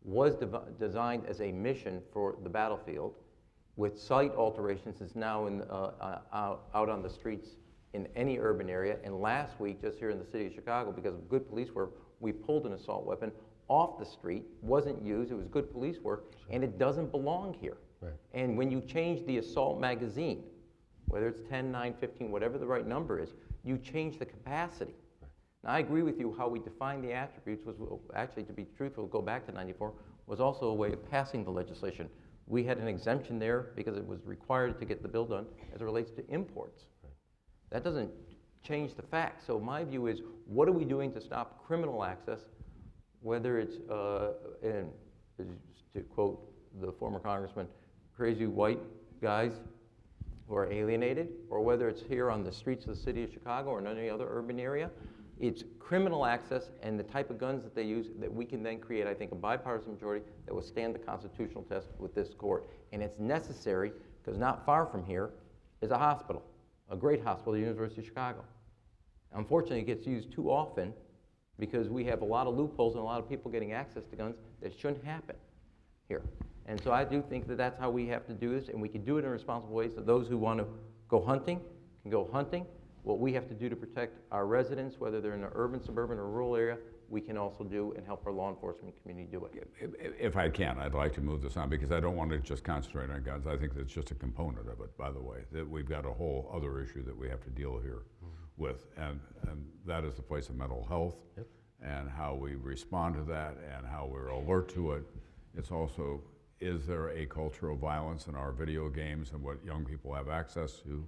was designed as a mission for the battlefield with sight alterations. It's now out on the streets in any urban area. And last week, just here in the city of Chicago, because of good police work, we pulled an assault weapon off the street, wasn't used, it was good police work, and it doesn't belong here. Right. And when you change the assault magazine, whether it's 10, 9, 15, whatever the right number is, you change the capacity. Right. Now, I agree with you how we define the attributes was actually, to be truthful, go back to '94, was also a way of passing the legislation We had an exemption there because it was required to get the bill done as it relates to imports. That doesn't change the facts. So my view is, what are we doing to stop criminal access, whether it's, and to quote the former congressman, crazy white guys who are alienated, or whether it's here on the streets of the city of Chicago or in any other urban area. It's criminal access and the type of guns that they use that we can then create, I think, a bipartisan majority that will stand the constitutional test with this court. And it's necessary because not far from here is a hospital, a great hospital, the University of Chicago. Unfortunately, it gets used too often because we have a lot of loopholes and a lot of people getting access to guns that shouldn't happen here. And so I do think that that's how we have to do this, and we can do it in responsible ways so those who want to go hunting can go hunting. What we have to do to protect our residents, whether they're in an urban, suburban, or rural area, we can also do and help our law enforcement community do it. If I can, I'd like to move this on because I don't want to just concentrate on guns. I think that's just a component of it, by the way, that we've got a whole other issue that we have to deal here with, and that is the place of mental health and how we respond to that and how we're alert to it. It's also, is there a culture of violence in our video games and what young people have access to?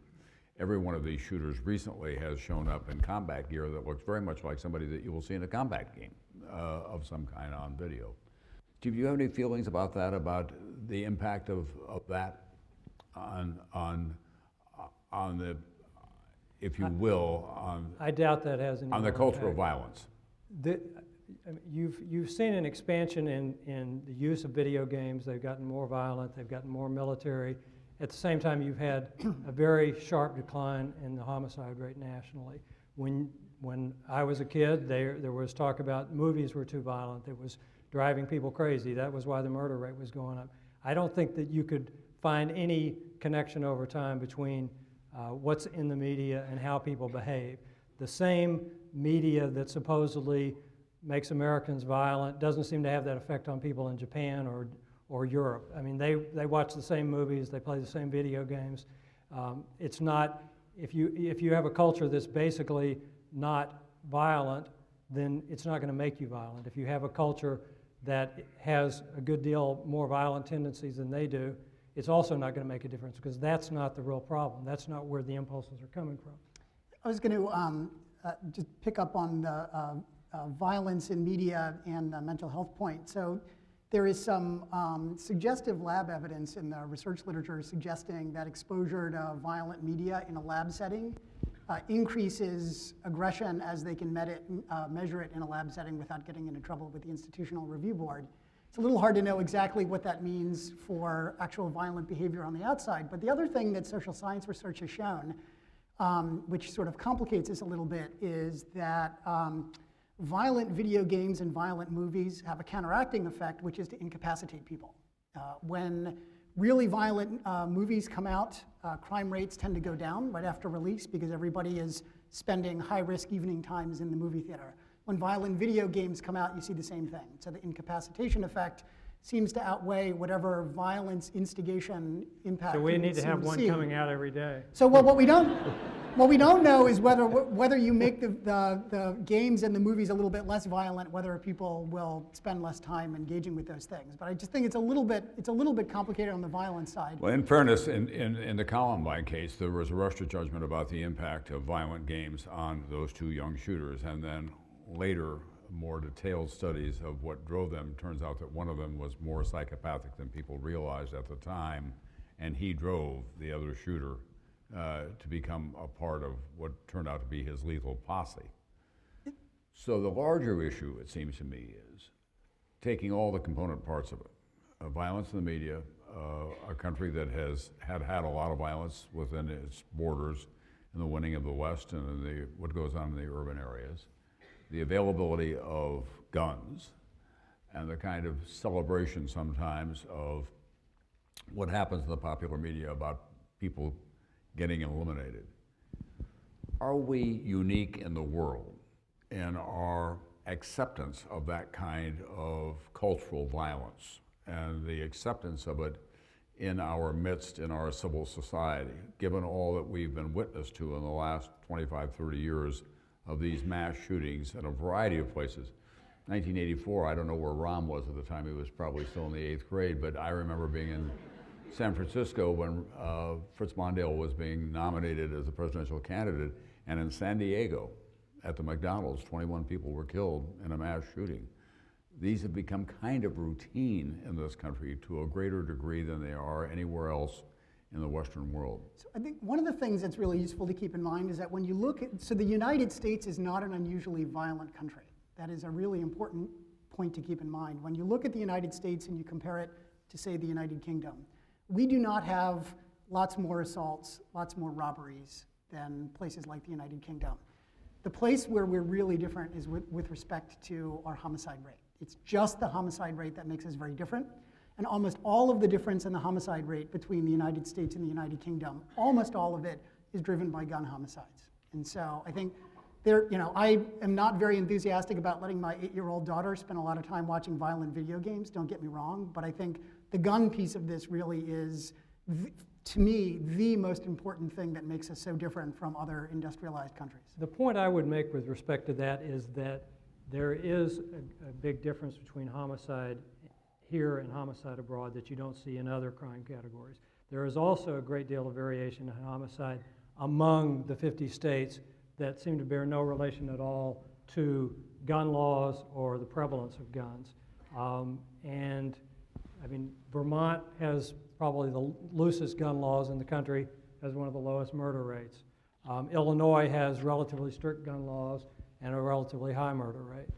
Every one of these shooters recently has shown up in combat gear that looks very much like somebody that you will see in a combat game of some kind on video. Do you have any feelings about that, about the impact of that on the, if you will, on I doubt that has any on the culture of violence? You've seen an expansion in the use of video games. They've gotten more violent. They've gotten more military. At the same time, you've had a very sharp decline in the homicide rate nationally. When I was a kid, there was talk about movies were too violent. It was driving people crazy. That was why the murder rate was going up. I don't think that you could find any connection over time between what's in the media and how people behave. The same media that supposedly makes Americans violent doesn't seem to have that effect on people in Japan or Europe. I mean, they watch the same movies, they play the same video games. It's not, if you have a culture that's basically not violent, then it's not going to make you violent. If you have a culture that has a good deal more violent tendencies than they do, it's also not going to make a difference because that's not the real problem. That's not where the impulses are coming from. I was going to just pick up on the violence in media and the mental health point. So there is some suggestive lab evidence in the research literature suggesting that exposure to violent media in a lab setting increases aggression as they can measure it in a lab setting without getting into trouble with the Institutional Review Board. It's a little hard to know exactly what that means for actual violent behavior on the outside, but the other thing that social science research has shown, which sort of complicates this a little bit, is that violent video games and violent movies have a counteracting effect, which is to incapacitate people. When really violent movies come out, crime rates tend to go down right after release because everybody is spending high-risk evening times in the movie theater. When violent video games come out, you see the same thing. So the incapacitation effect seems to outweigh whatever violence instigation impact. So we need to have one coming out every day. So what we don't know is whether you make the games and the movies a little bit less violent, whether people will spend less time engaging with those things. But I just think it's a little bit complicated on the violence side. Well, in fairness, in the Columbine case, there was a rush to judgment about the impact of violent games on those two young shooters, and then later, more detailed studies of what drove them. Turns out that one of them was more psychopathic than people realized at the time, and he drove the other shooter to become a part of what turned out to be his lethal posse. So the larger issue, it seems to me, is taking all the component parts of it. Violence in the media, a country that has had a lot of violence within its borders in the winning of the West and in what goes on in the urban areas. The availability of guns and the kind of celebration sometimes of what happens in the popular media about people getting eliminated. Are we unique in the world in our acceptance of that kind of cultural violence and the acceptance of it in our midst, in our civil society, given all that we've been witness to in the last 25, 30 years of these mass shootings in a variety of places? 1984, I don't know where Rahm was at the time. He was probably still in the 8th grade, but I remember being in San Francisco when Fritz Mondale was being nominated as a presidential candidate, and in San Diego at the McDonald's, 21 people were killed in a mass shooting. These have become kind of routine in this country to a greater degree than they are anywhere else in the Western world. So I think one of the things that's really useful to keep in mind is that when you look at, so the United States is not an unusually violent country. That is a really important point to keep in mind. When you look at the United States and you compare it to, say, the United Kingdom, we do not have lots more assaults, lots more robberies than places like the United Kingdom. The place where we're really different is with respect to our homicide rate. It's just the homicide rate that makes us very different. And almost all of the difference in the homicide rate between the United States and the United Kingdom, almost all of it is driven by gun homicides. And so I think I am not very enthusiastic about letting my 8-year-old daughter spend a lot of time watching violent video games, don't get me wrong, but I think the gun piece of this really is, to me, the most important thing that makes us so different from other industrialized countries. The point I would make with respect to that is that there is a big difference between homicide here and homicide abroad that you don't see in other crime categories. There is also a great deal of variation in homicide among the 50 states that seem to bear no relation at all to gun laws or the prevalence of guns. And I mean, Vermont has probably the loosest gun laws in the country, has one of the lowest murder rates. Illinois has relatively strict gun laws and a relatively high murder rate.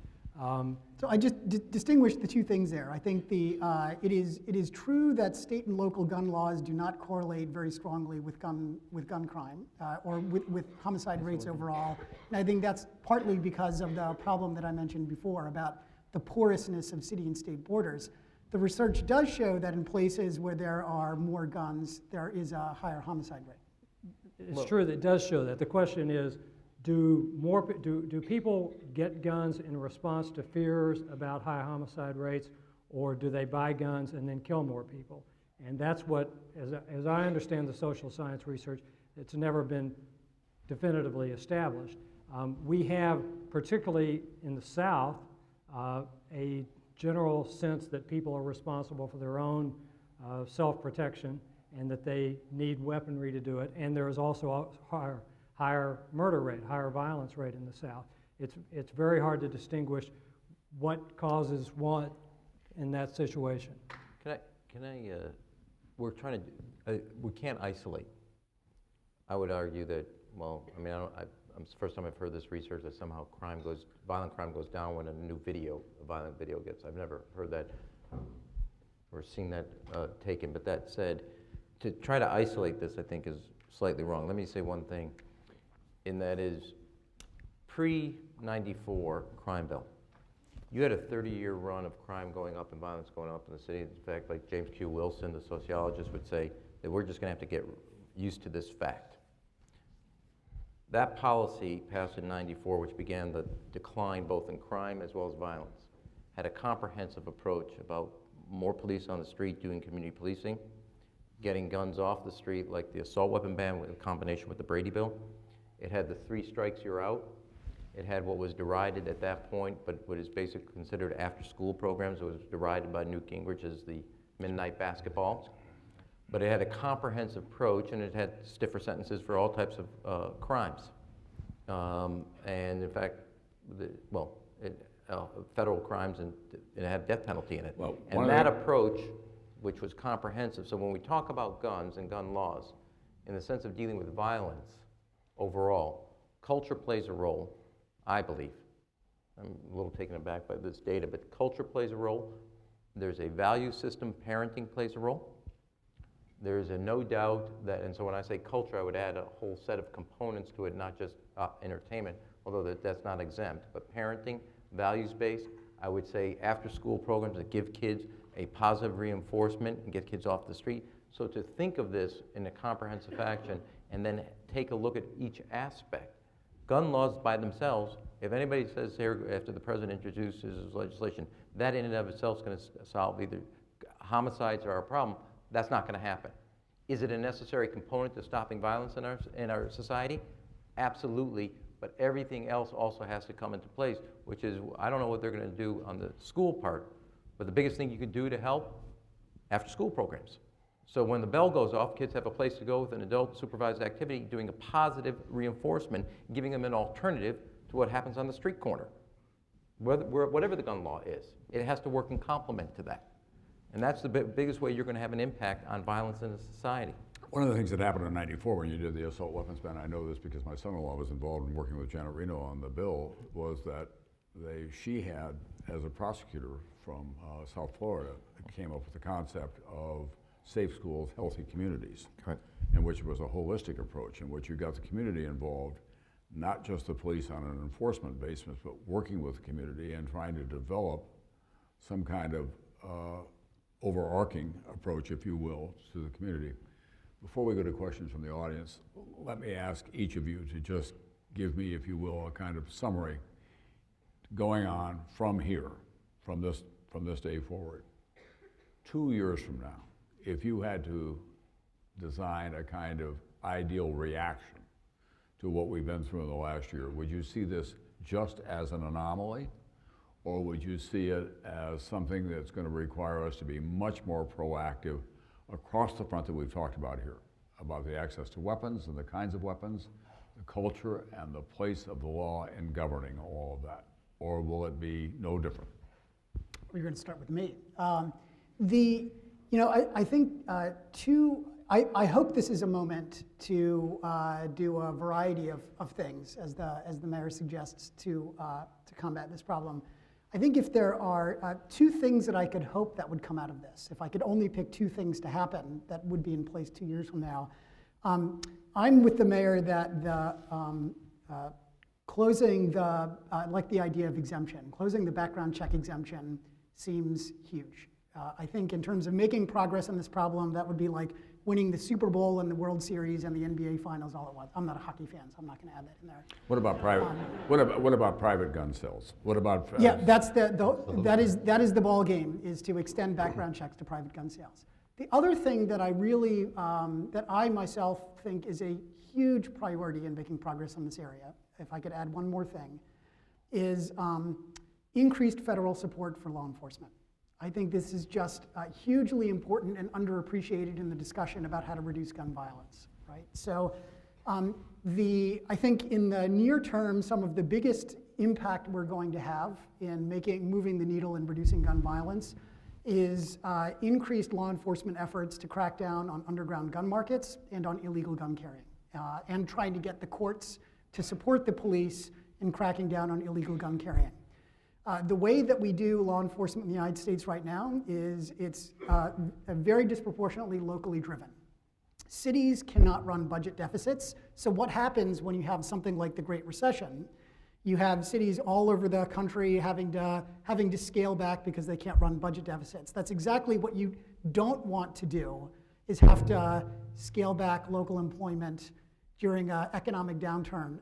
So I just distinguish the two things there. I think it is true that state and local gun laws do not correlate very strongly with gun crime or with homicide rates overall. And I think that's partly because of the problem that I mentioned before about the porousness of city and state borders. The research does show that in places where there are more guns, there is a higher homicide rate. It's true that it does show that. The question is, do people get guns in response to fears about high homicide rates, or do they buy guns and then kill more people? And that's what, as I understand the social science research, it's never been definitively established. We have, particularly in the South, a general sense that people are responsible for their own self-protection and that they need weaponry to do it. And there is also a higher murder rate, higher violence rate in the South. It's very hard to distinguish what causes what in that situation. We can't isolate. I would argue that, well, I mean, it's the first time I've heard this research that somehow violent crime goes down when a violent video gets. I've never heard that or seen that taken. But that said, to try to isolate this, I think, is slightly wrong. Let me say one thing, and that is pre-94 crime bill. You had a 30-year run of crime going up and violence going up in the city. In fact, like James Q. Wilson, the sociologist, would say that we're just going to have to get used to this fact. That policy passed in '94, which began the decline both in crime as well as violence, had a comprehensive approach about more police on the street doing community policing, getting guns off the street, like the assault weapon ban in combination with the Brady Bill. It had the 3 strikes, you're out. It had what was derided at that point, but what is basically considered after-school programs. It was derided by Newt Gingrich as the midnight basketball. But it had a comprehensive approach, and it had stiffer sentences for all types of crimes. And in fact, federal crimes, and it had death penalty in it. Well, and that approach, which was comprehensive, so when we talk about guns and gun laws, in the sense of dealing with violence overall, culture plays a role, I believe. I'm a little taken aback by this data, but culture plays a role. There's a value system, parenting plays a role. There's a no doubt that, and so when I say culture, I would add a whole set of components to it, not just entertainment, although that's not exempt, but parenting, values-based. I would say after-school programs that give kids a positive reinforcement and get kids off the street. So to think of this in a comprehensive fashion and then take a look at each aspect. Gun laws by themselves, if anybody says here after the president introduces his legislation, that in and of itself is going to solve either homicides or our problem, that's not going to happen. Is it a necessary component to stopping violence in our society? Absolutely, but everything else also has to come into place, which is, I don't know what they're going to do on the school part, but the biggest thing you could do to help, after school programs. So when the bell goes off, kids have a place to go with an adult supervised activity, doing a positive reinforcement, giving them an alternative to what happens on the street corner. Whatever the gun law is, it has to work in complement to that. And that's the biggest way you're going to have an impact on violence in a society. One of the things that happened in '94 when you did the assault weapons ban, I know this because my son-in-law was involved in working with Janet Reno on the bill, was that she had, as a prosecutor from South Florida, came up with the concept of safe schools, healthy communities, in which it was a holistic approach, in which you got the community involved, not just the police on an enforcement basis, but working with the community and trying to develop some kind of overarching approach, if you will, to the community. Before we go to questions from the audience, let me ask each of you to just give me, if you will, a kind of summary going on from here, from this day forward. 2 years from now, if you had to design a kind of ideal reaction to what we've been through in the last year, would you see this just as an anomaly, or would you see it as something that's going to require us to be much more proactive across the front that we've talked about here, about the access to weapons and the kinds of weapons, the culture and the place of the law in governing all of that? Or will it be no different? We're going to start with me. I think I hope this is a moment to do a variety of things, as the mayor suggests, to combat this problem. I think if there are two things that I could hope that would come out of this, if I could only pick two things to happen that would be in place 2 years from now, I'm with the mayor that the closing the, like the idea of exemption, closing the background check exemption seems huge. I think in terms of making progress on this problem, that would be like winning the Super Bowl and the World Series and the NBA Finals all at once. I'm not a hockey fan, so I'm not going to add that in there. What about private? What about private gun sales? What about? Yeah, that is the ball game, is to extend background checks to private gun sales. The other thing that I really that I myself think is a huge priority in making progress on this area, if I could add one more thing, is increased federal support for law enforcement. I think this is just hugely important and underappreciated in the discussion about how to reduce gun violence, right? So I think in the near term, some of the biggest impact we're going to have in moving the needle in reducing gun violence is increased law enforcement efforts to crack down on underground gun markets and on illegal gun carrying, and trying to get the courts to support the police in cracking down on illegal gun carrying. The way that we do law enforcement in the United States right now is it's very disproportionately locally driven. Cities cannot run budget deficits, so what happens when you have something like the Great Recession? You have cities all over the country having to scale back because they can't run budget deficits. That's exactly what you don't want to do, is have to scale back local employment during an economic downturn.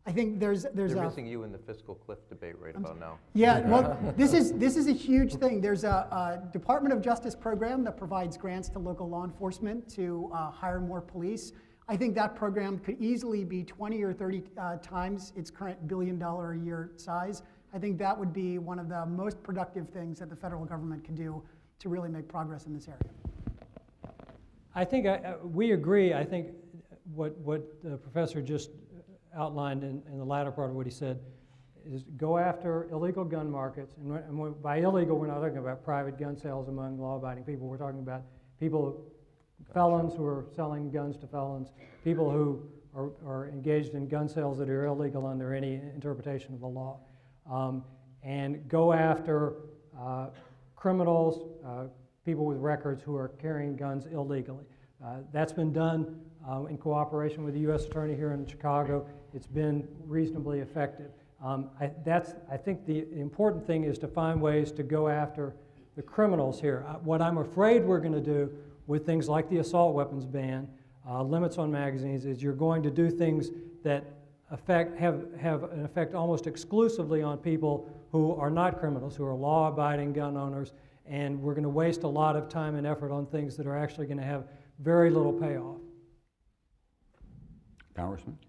I think they're missing you in the fiscal cliff debate right about now. Yeah, well, this is a huge thing. There's a Department of Justice program that provides grants to local law enforcement to hire more police. I think that program could easily be 20 or 30 times its current $1 billion a year size. I think that would be one of the most productive things that the federal government can do to really make progress in this area. I think we agree. I think what the professor just outlined in the latter part of what he said is go after illegal gun markets. And by illegal, we're not talking about private gun sales among law-abiding people. We're talking about felons who are selling guns to felons, people who are engaged in gun sales that are illegal under any interpretation of the law. And go after criminals, people with records who are carrying guns illegally. That's been done in cooperation with the U.S. Attorney here in Chicago. It's been reasonably effective. I think the important thing is to find ways to go after the criminals here. What I'm afraid we're going to do with things like the assault weapons ban, limits on magazines, is you're going to do things that have an effect almost exclusively on people who are not criminals, who are law-abiding gun owners, and we're going to waste a lot of time and effort on things that are actually going to have very little payoff. Congressman?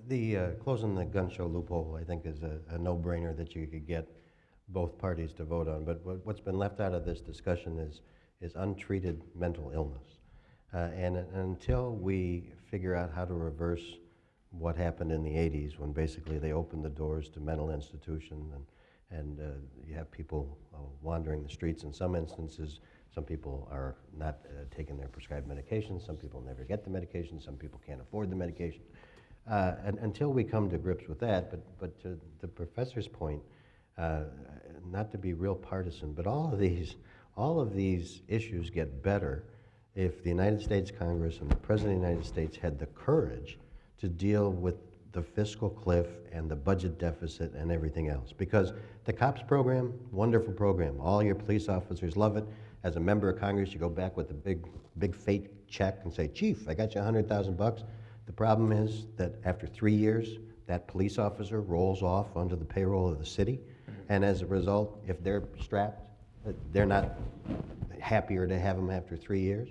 The closing the gun show loophole, I think, is a no-brainer that you could get both parties to vote on. But what's been left out of this discussion is untreated mental illness. And until we figure out how to reverse what happened in the 80s, when basically they opened the doors to mental institutions, and you have people wandering the streets in some instances. Some people are not taking their prescribed medications. Some people never get the medication. Some people can't afford the medication. And until we come to grips with that, but to the professor's point, not to be real partisan, but all of these issues get better if the United States Congress and the President of the United States had the courage to deal with the fiscal cliff and the budget deficit and everything else. Because the COPS program, wonderful program. All your police officers love it. As a member of Congress, you go back with a big fake check and say, Chief, I got you $100,000. The problem is that after 3 years, that police officer rolls off onto the payroll of the city. And as a result, if they're strapped, they're not happier to have them after 3 years.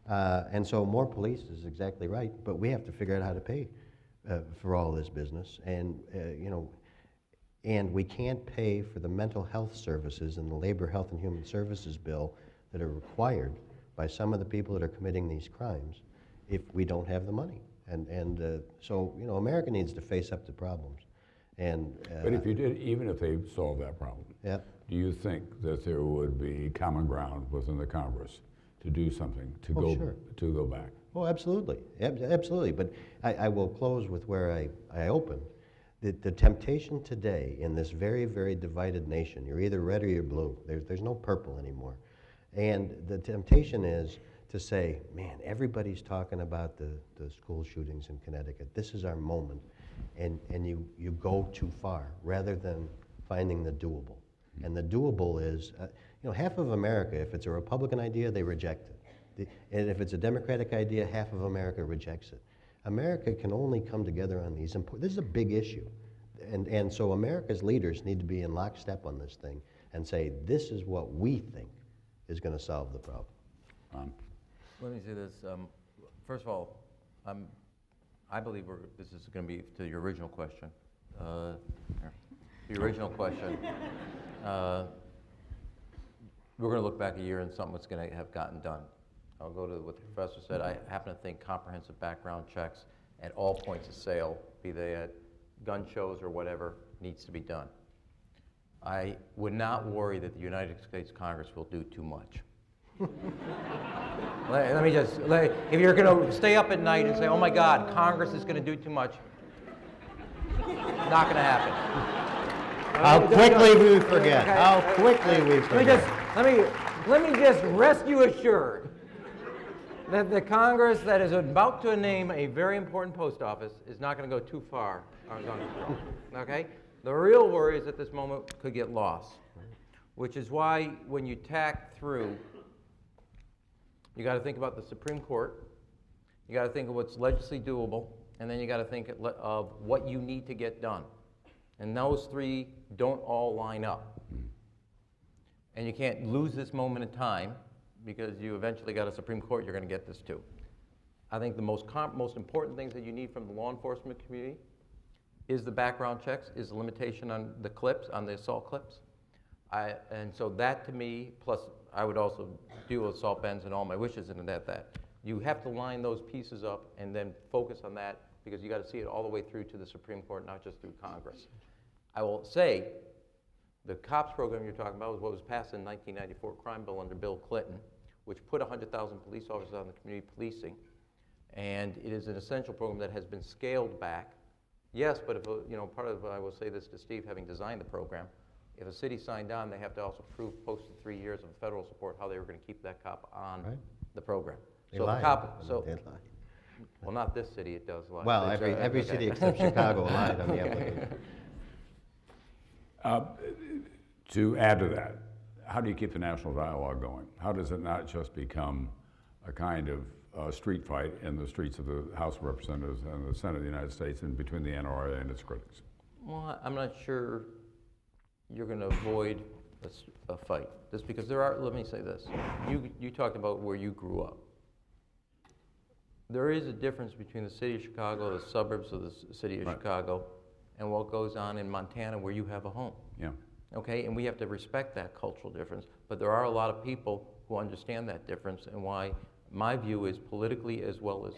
And so more police is exactly right, but we have to figure out how to pay for all this business. And, and we can't pay for the mental health services in the Labor, Health, and Human Services bill that are required by some of the people that are committing these crimes if we don't have the money. So, America needs to face up to problems. But if you did, even if they solved that problem, yeah. do you think that there would be common ground within the Congress to do something, to go back? Oh, absolutely, absolutely. But I will close with where I opened. The temptation today in this very, very divided nation, you're either red or you're blue. There's no purple anymore. And the temptation is to say, man, everybody's talking about the school shootings in Connecticut. This is our moment. And you go too far rather than finding the doable. And the doable is, half of America, if it's a Republican idea, they reject it. And if it's a Democratic idea, half of America rejects it. America can only come together on these important, this is a big issue. And so America's leaders need to be in lockstep on this thing and say, this is what we think is going to solve the problem. Let me say this. First of all, I believe this is going to be to your original question. The original question. We're going to look back a year and something's going to have gotten done. I'll go to what the professor said. I happen to think comprehensive background checks at all points of sale, be they at gun shows or whatever, needs to be done. I would not worry that the United States Congress will do too much. Let me just, if you're going to stay up at night and say, oh my God, Congress is going to do too much, not going to happen. How quickly we forget. How quickly we forget. Let me just rest you assured that the Congress that is about to name a very important post office is not going to go too far. Okay? The real worry is that this moment could get lost, which is why when you tack through, you got to think about the Supreme Court, you got to think of what's legislatively doable, and then you got to think of what you need to get done. And those three don't all line up. And you can't lose this moment in time because you eventually got a Supreme Court you're going to get this to. I think the most important things that you need from the law enforcement community is the background checks, is the limitation on the clips, on the assault clips. And so that to me, plus I would also do assault bans and all my wishes and that. You have to line those pieces up and then focus on that because you got to see it all the way through to the Supreme Court, not just through Congress. I will say the COPS program you're talking about was what was passed in 1994 crime bill under Bill Clinton, which put 100,000 police officers on the community policing. And it is an essential program that has been scaled back. Yes, but if, part of, I will say this to Steve, having designed the program, if a city signed on, they have to also prove post 3 years of federal support how they were going to keep that cop on the program. They so lied. the cop, Well, not this city, it does lie. well, every city except Chicago lied on the application. To add to that, how do you keep the national dialogue going? How does it not just become a kind of street fight in the streets of the House of Representatives and the Senate of the United States and between the NRA and its critics? Well, I'm not sure you're going to avoid a fight. Just because there are, let me say this. You talked about where you grew up. There is a difference between the city of Chicago, the suburbs of the city of Chicago, and what goes on in Montana where you have a home. Yeah. Okay, and we have to respect that cultural difference. But there are a lot of people who understand that difference, and why my view is politically as well as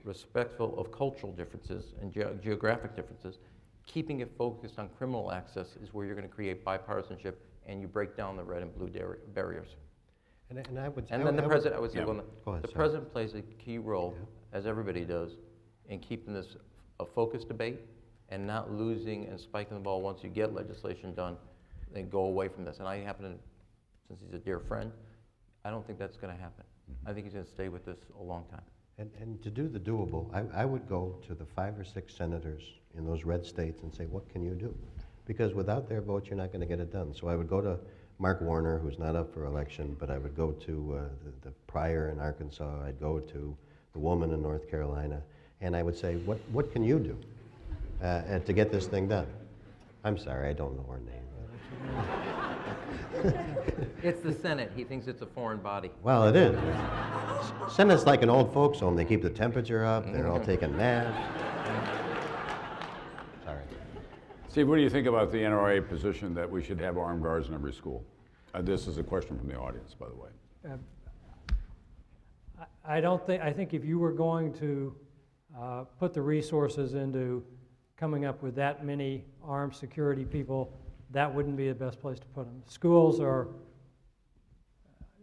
respectful of cultural differences and geographic differences, keeping it focused on criminal access is where you're going to create bipartisanship and you break down the red and blue barriers. And I would say, And then the president, I would say, Yeah. well, Go ahead, the sorry. president plays a key role, as everybody does, in keeping this a focused debate and not losing and spiking the ball once you get legislation done and go away from this. And I happen to, since he's a dear friend, I don't think that's going to happen. I think he's going to stay with this a long time. And to do the doable, I would go to the 5 or 6 senators in those red states and say, what can you do? Because without their vote, you're not going to get it done. So I would go to Mark Warner, who's not up for election, but I would go to the prior in Arkansas. I'd go to the woman in North Carolina, and I would say, what can you do to get this thing done? I'm sorry, I don't know her name. It's the Senate. He thinks it's a foreign body. Well, it is. Senate's like an old folks home. They keep the temperature up. They're all taking naps. Sorry. Steve, what do you think about the NRA position that we should have armed guards in every school? This is a question from the audience, by the way. I don't think, I think if you were going to put the resources into coming up with that many armed security people, that wouldn't be the best place to put them. Schools are,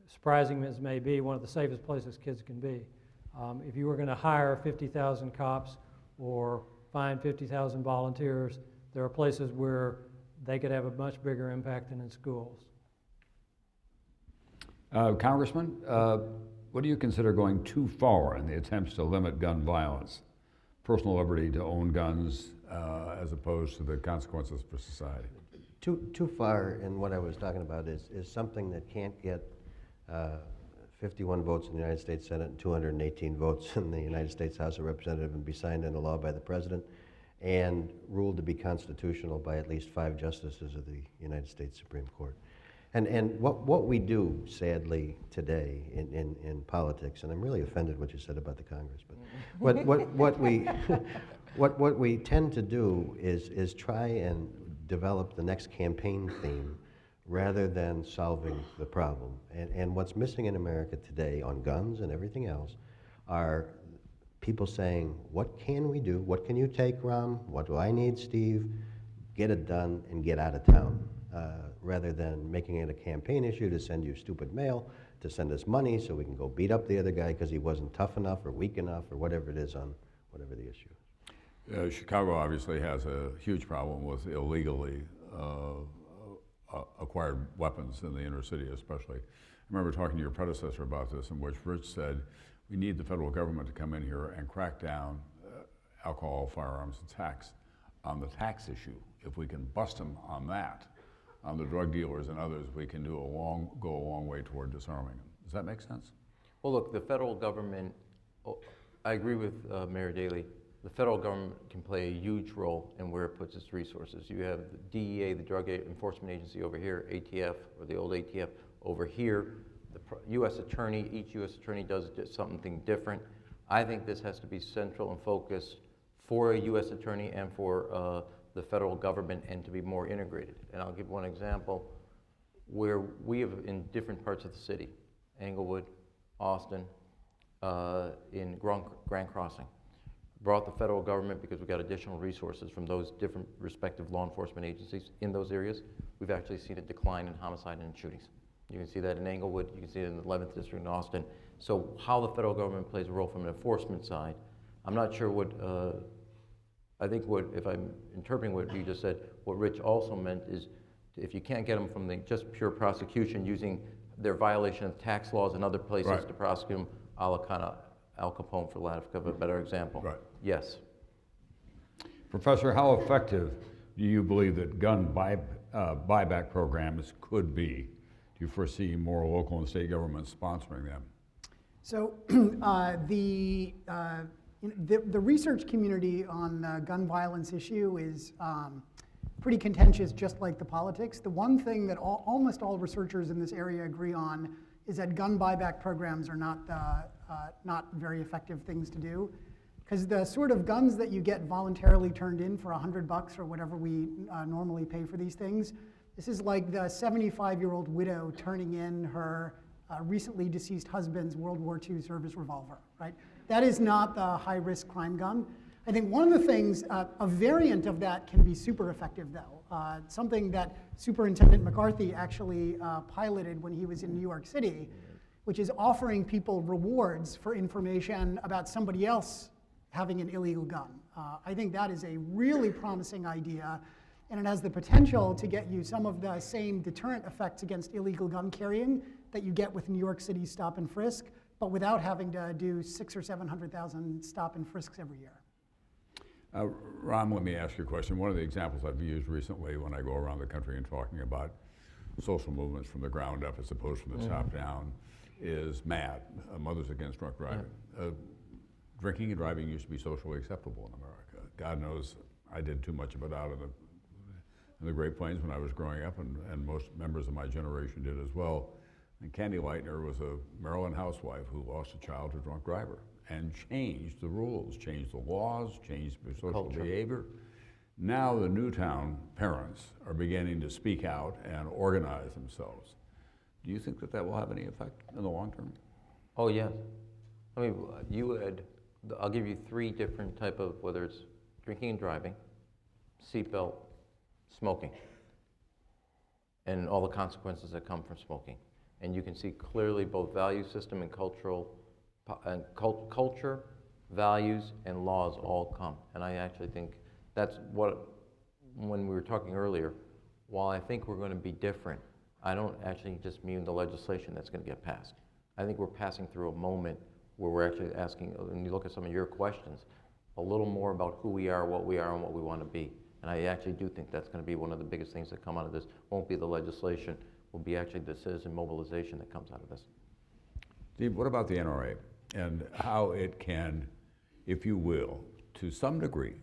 surprising as may be, one of the safest places kids can be. If you were going to hire 50,000 cops or find 50,000 volunteers, there are places where they could have a much bigger impact than in schools. Congressman, what do you consider going too far in the attempts to limit gun violence, personal liberty to own guns, as opposed to the consequences for society? Too far in what I was talking about is something that can't get 51 votes in the United States Senate and 218 votes in the United States House of Representatives and be signed into law by the President and ruled to be constitutional by at least 5 justices of the United States Supreme Court. And what we do, sadly, today in politics, and I'm really offended what you said about the Congress, but what we tend to do is try and develop the next campaign theme rather than solving the problem. And what's missing in America today on guns and everything else are people saying, what can we do? What can you take, Rahm? What do I need, Steve? Get it done and get out of town. Rather than making it a campaign issue to send you stupid mail, to send us money so we can go beat up the other guy because he wasn't tough enough or weak enough or whatever it is on whatever the issue is. Chicago obviously has a huge problem with illegally acquired weapons in the inner city especially. I remember talking to your predecessor about this, in which Rich said, we need the federal government to come in here and crack down alcohol, firearms, and tax on the tax issue. If we can bust them on that, on the drug dealers and others, we can go a long way toward disarming them. Does that make sense? Well, look, the federal government, I agree with Mayor Daley, the federal government can play a huge role in where it puts its resources. You have the DEA, the Drug Enforcement Agency over here, ATF, or the old ATF over here, the U.S. Attorney, each U.S. Attorney does something different. I think this has to be central and focused for a U.S. Attorney and for the federal government, and to be more integrated. And I'll give one example where we have, in different parts of the city, Englewood, Austin, in Grand Crossing, brought the federal government, because we got additional resources from those different respective law enforcement agencies in those areas. We've actually seen a decline in homicide and shootings. You can see that in Englewood, you can see it in the 11th District in Austin. So how the federal government plays a role from an enforcement side, I'm not sure what, I think what, if I'm interpreting what you just said, what Rich also meant is if you can't get them from the just pure prosecution using their violation of tax laws and other places Right. to prosecute them, a la kind of Al Capone, for lack of a better example. Right. Yes. Professor, how effective do you believe that gun buyback programs could be? Do you foresee more local and state governments sponsoring them? So the research community on the gun violence issue is pretty contentious, just like the politics. The one thing that almost all researchers in this area agree on is that gun buyback programs are not very effective things to do, because the sort of guns that you get voluntarily turned in for $100 or whatever we normally pay for these things, this is like the 75-year-old widow turning in her recently deceased husband's World War II service revolver, right? That is not the high-risk crime gun. I think one of the things, a variant of that can be super effective, though. Something that Superintendent McCarthy actually piloted when he was in New York City, which is offering people rewards for information about somebody else having an illegal gun. I think that is a really promising idea, and it has the potential to get you some of the same deterrent effects against illegal gun carrying that you get with New York City stop and frisk, but without having to do 600,000 or 700,000 stop and frisks every year. Rahm, let me ask you a question. One of the examples I've used recently when I go around the country and talking about social movements from the ground up as opposed from the top down is MAD, Mothers Against Drunk Driving. Drinking and driving used to be socially acceptable in America. God knows I did too much of it out in the Great Plains when I was growing up, and most members of my generation did as well. And Candy Lightner was a Maryland housewife who lost a child to a drunk driver and changed the rules, changed the laws, changed the social behavior. Now the Newtown parents are beginning to speak out and organize themselves. Do you think that that will have any effect in the long term? Oh, yes. I mean, I'll give you 3 different type of, whether it's drinking and driving, seatbelt, smoking, and all the consequences that come from smoking. And you can see clearly both value system and culture, values, and laws all come. And I actually think that's what, when we were talking earlier, while I think we're going to be different, I don't actually just mean the legislation that's going to get passed. I think we're passing through a moment where we're actually asking, when you look at some of your questions, a little more about who we are, and what we want to be. And I actually do think that's going to be one of the biggest things that come out of this. Won't be the legislation, will be actually the citizen mobilization that comes out of this. Steve, what about the NRA and how it can, if you will, to some degree,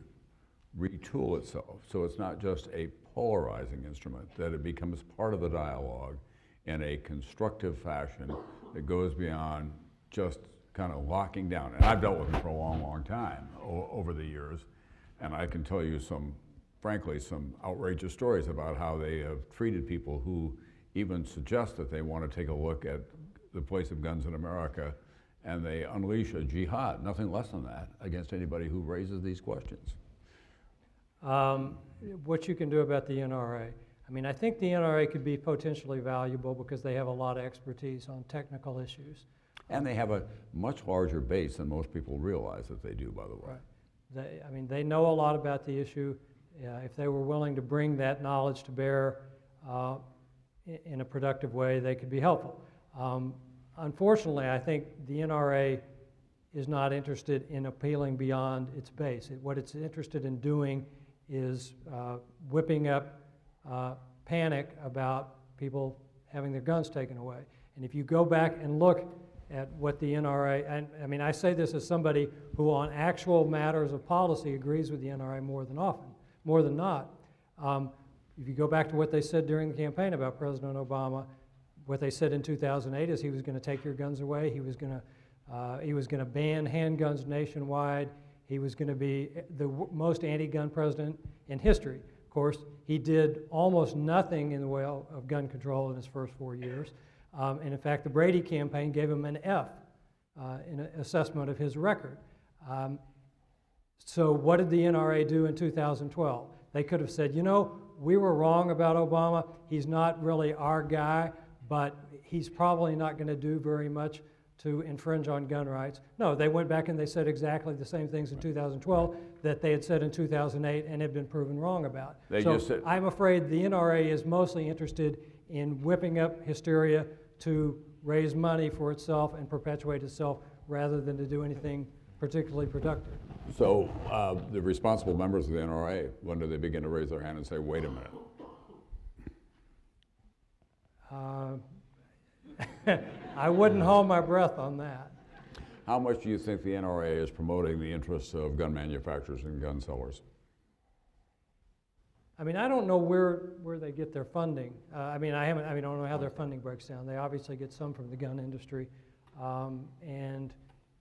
retool itself so it's not just a polarizing instrument, that it becomes part of the dialogue in a constructive fashion that goes beyond just kind of locking down. And I've dealt with them for a long, long time over the years, and I can tell you frankly, some outrageous stories about how they have treated people who even suggest that they want to take a look at the place of guns in America, and they unleash a jihad, nothing less than that, against anybody who raises these questions. What you can do about the NRA. I mean, I think the NRA could be potentially valuable because they have a lot of expertise on technical issues. And they have a much larger base than most people realize that they do, by the way. Right. They know a lot about the issue. If they were willing to bring that knowledge to bear in a productive way, they could be helpful. Unfortunately, I think the NRA is not interested in appealing beyond its base. What it's interested in doing is whipping up panic about people having their guns taken away. And if you go back and look at what the NRA, and I mean, I say this as somebody who on actual matters of policy agrees with the NRA more than not. If you go back to what they said during the campaign about President Obama, what they said in 2008 is he was going to take your guns away. He was going to ban handguns nationwide. He was going to be the most anti-gun president in history. Of course, he did almost nothing in the way of gun control in his first 4 years. And in fact, the Brady campaign gave him an F in an assessment of his record. So what did the NRA do in 2012? They could have said, you know, we were wrong about Obama. He's not really our guy, but he's probably not going to do very much to infringe on gun rights. No, they went back and they said exactly the same things in 2012 that they had said in 2008 and had been proven wrong about. I'm afraid the NRA is mostly interested in whipping up hysteria to raise money for itself and perpetuate itself rather than to do anything particularly productive. So the responsible members of the NRA, when do they begin to raise their hand and say, wait a minute? I wouldn't hold my breath on that. How much do you think the NRA is promoting the interests of gun manufacturers and gun sellers? I mean, I don't know where they get their funding. I don't know how their funding breaks down. They obviously get some from the gun industry, and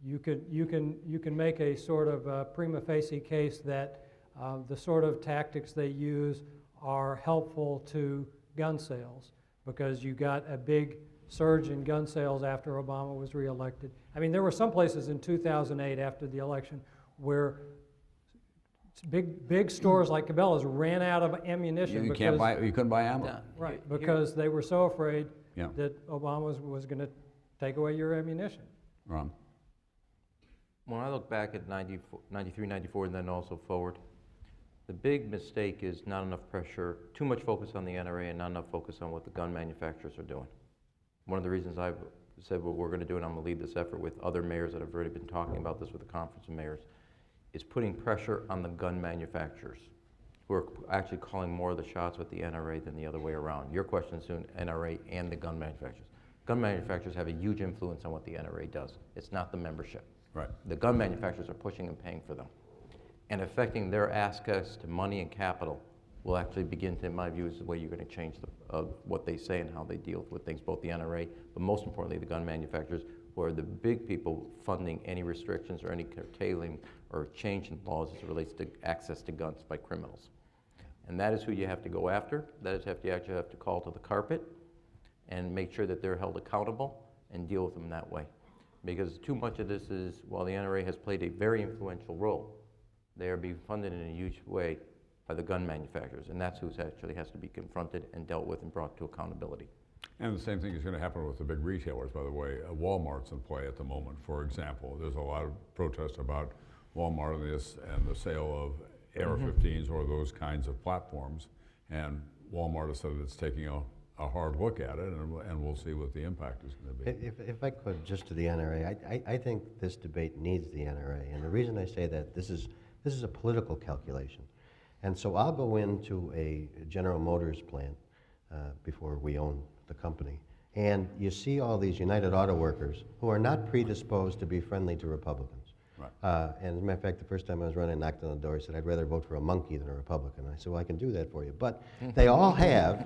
you can make a sort of prima facie case that the sort of tactics they use are helpful to gun sales because you got a big surge in gun sales after Obama was reelected. I mean, there were some places in 2008 after the election where big stores like Cabela's ran out of ammunition You because couldn't buy ammo. Yeah. right, because they were so afraid Yeah. that Obama was going to take away your ammunition. Rahm. When I look back at 93, 94, and then also forward, the big mistake is not enough pressure, too much focus on the NRA and not enough focus on what the gun manufacturers are doing. One of the reasons I've said what we're going to do, and I'm going to lead this effort with other mayors that have already been talking about this with the Conference of Mayors, is putting pressure on the gun manufacturers, who are actually calling more of the shots with the NRA than the other way around. Your question is soon NRA and the gun manufacturers. Gun manufacturers have a huge influence on what the NRA does. It's not the membership. Right. The gun manufacturers are pushing and paying for them. And affecting their access to money and capital will actually begin to, in my view, is the way you're going to change what they say and how they deal with things, both the NRA, but most importantly, the gun manufacturers, who are the big people funding any restrictions or any curtailing or change in laws as it relates to access to guns by criminals. And that is who you have to go after. That is you actually have to call to the carpet and make sure that they're held accountable and deal with them that way. Because too much of this is, while the NRA has played a very influential role, they are being funded in a huge way by the gun manufacturers, and that's who actually has to be confronted and dealt with and brought to accountability. And the same thing is going to happen with the big retailers, by the way. Walmart's in play at the moment, for example. There's a lot of protest about Walmart and the sale of AR-15s or those kinds of platforms. And Walmart has said it's taking a hard look at it, and we'll see what the impact is going to be. If I could, just to the NRA, I think this debate needs the NRA. And the reason I say that, this is a political calculation. And so I'll go into a General Motors plant before we own the company, and you see all these United Auto Workers who are not predisposed to be friendly to Republicans. Right. And as a matter of fact, the first time I was running, I knocked on the door, I said, I'd rather vote for a monkey than a Republican. I said, well, I can do that for you. But they all have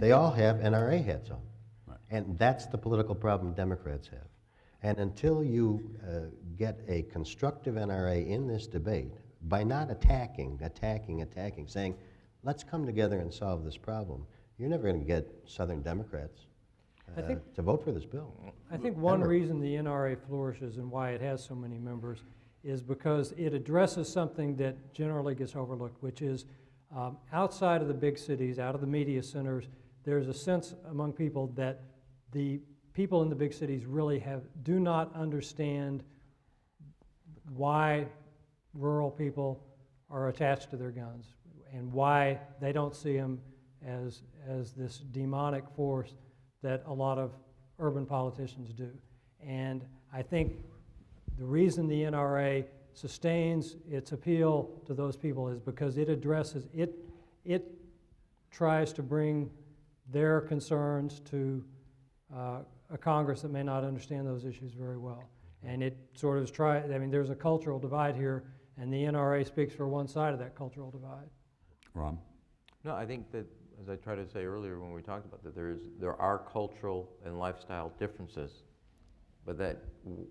NRA hats on. Right. And that's the political problem Democrats have. And until you get a constructive NRA in this debate, by not attacking, saying, let's come together and solve this problem, you're never going to get Southern Democrats to vote for this bill. I think one reason the NRA flourishes and why it has so many members is because it addresses something that generally gets overlooked, which is outside of the big cities, out of the media centers, there's a sense among people that the people in the big cities really do not understand why rural people are attached to their guns and why they don't see them as this demonic force that a lot of urban politicians do. And I think the reason the NRA sustains its appeal to those people is because it addresses, it tries to bring their concerns to a Congress that may not understand those issues very well. And it sort of there's a cultural divide here, and the NRA speaks for one side of that cultural divide. Rahm? No, I think that, as I tried to say earlier when we talked about that, there are cultural and lifestyle differences, but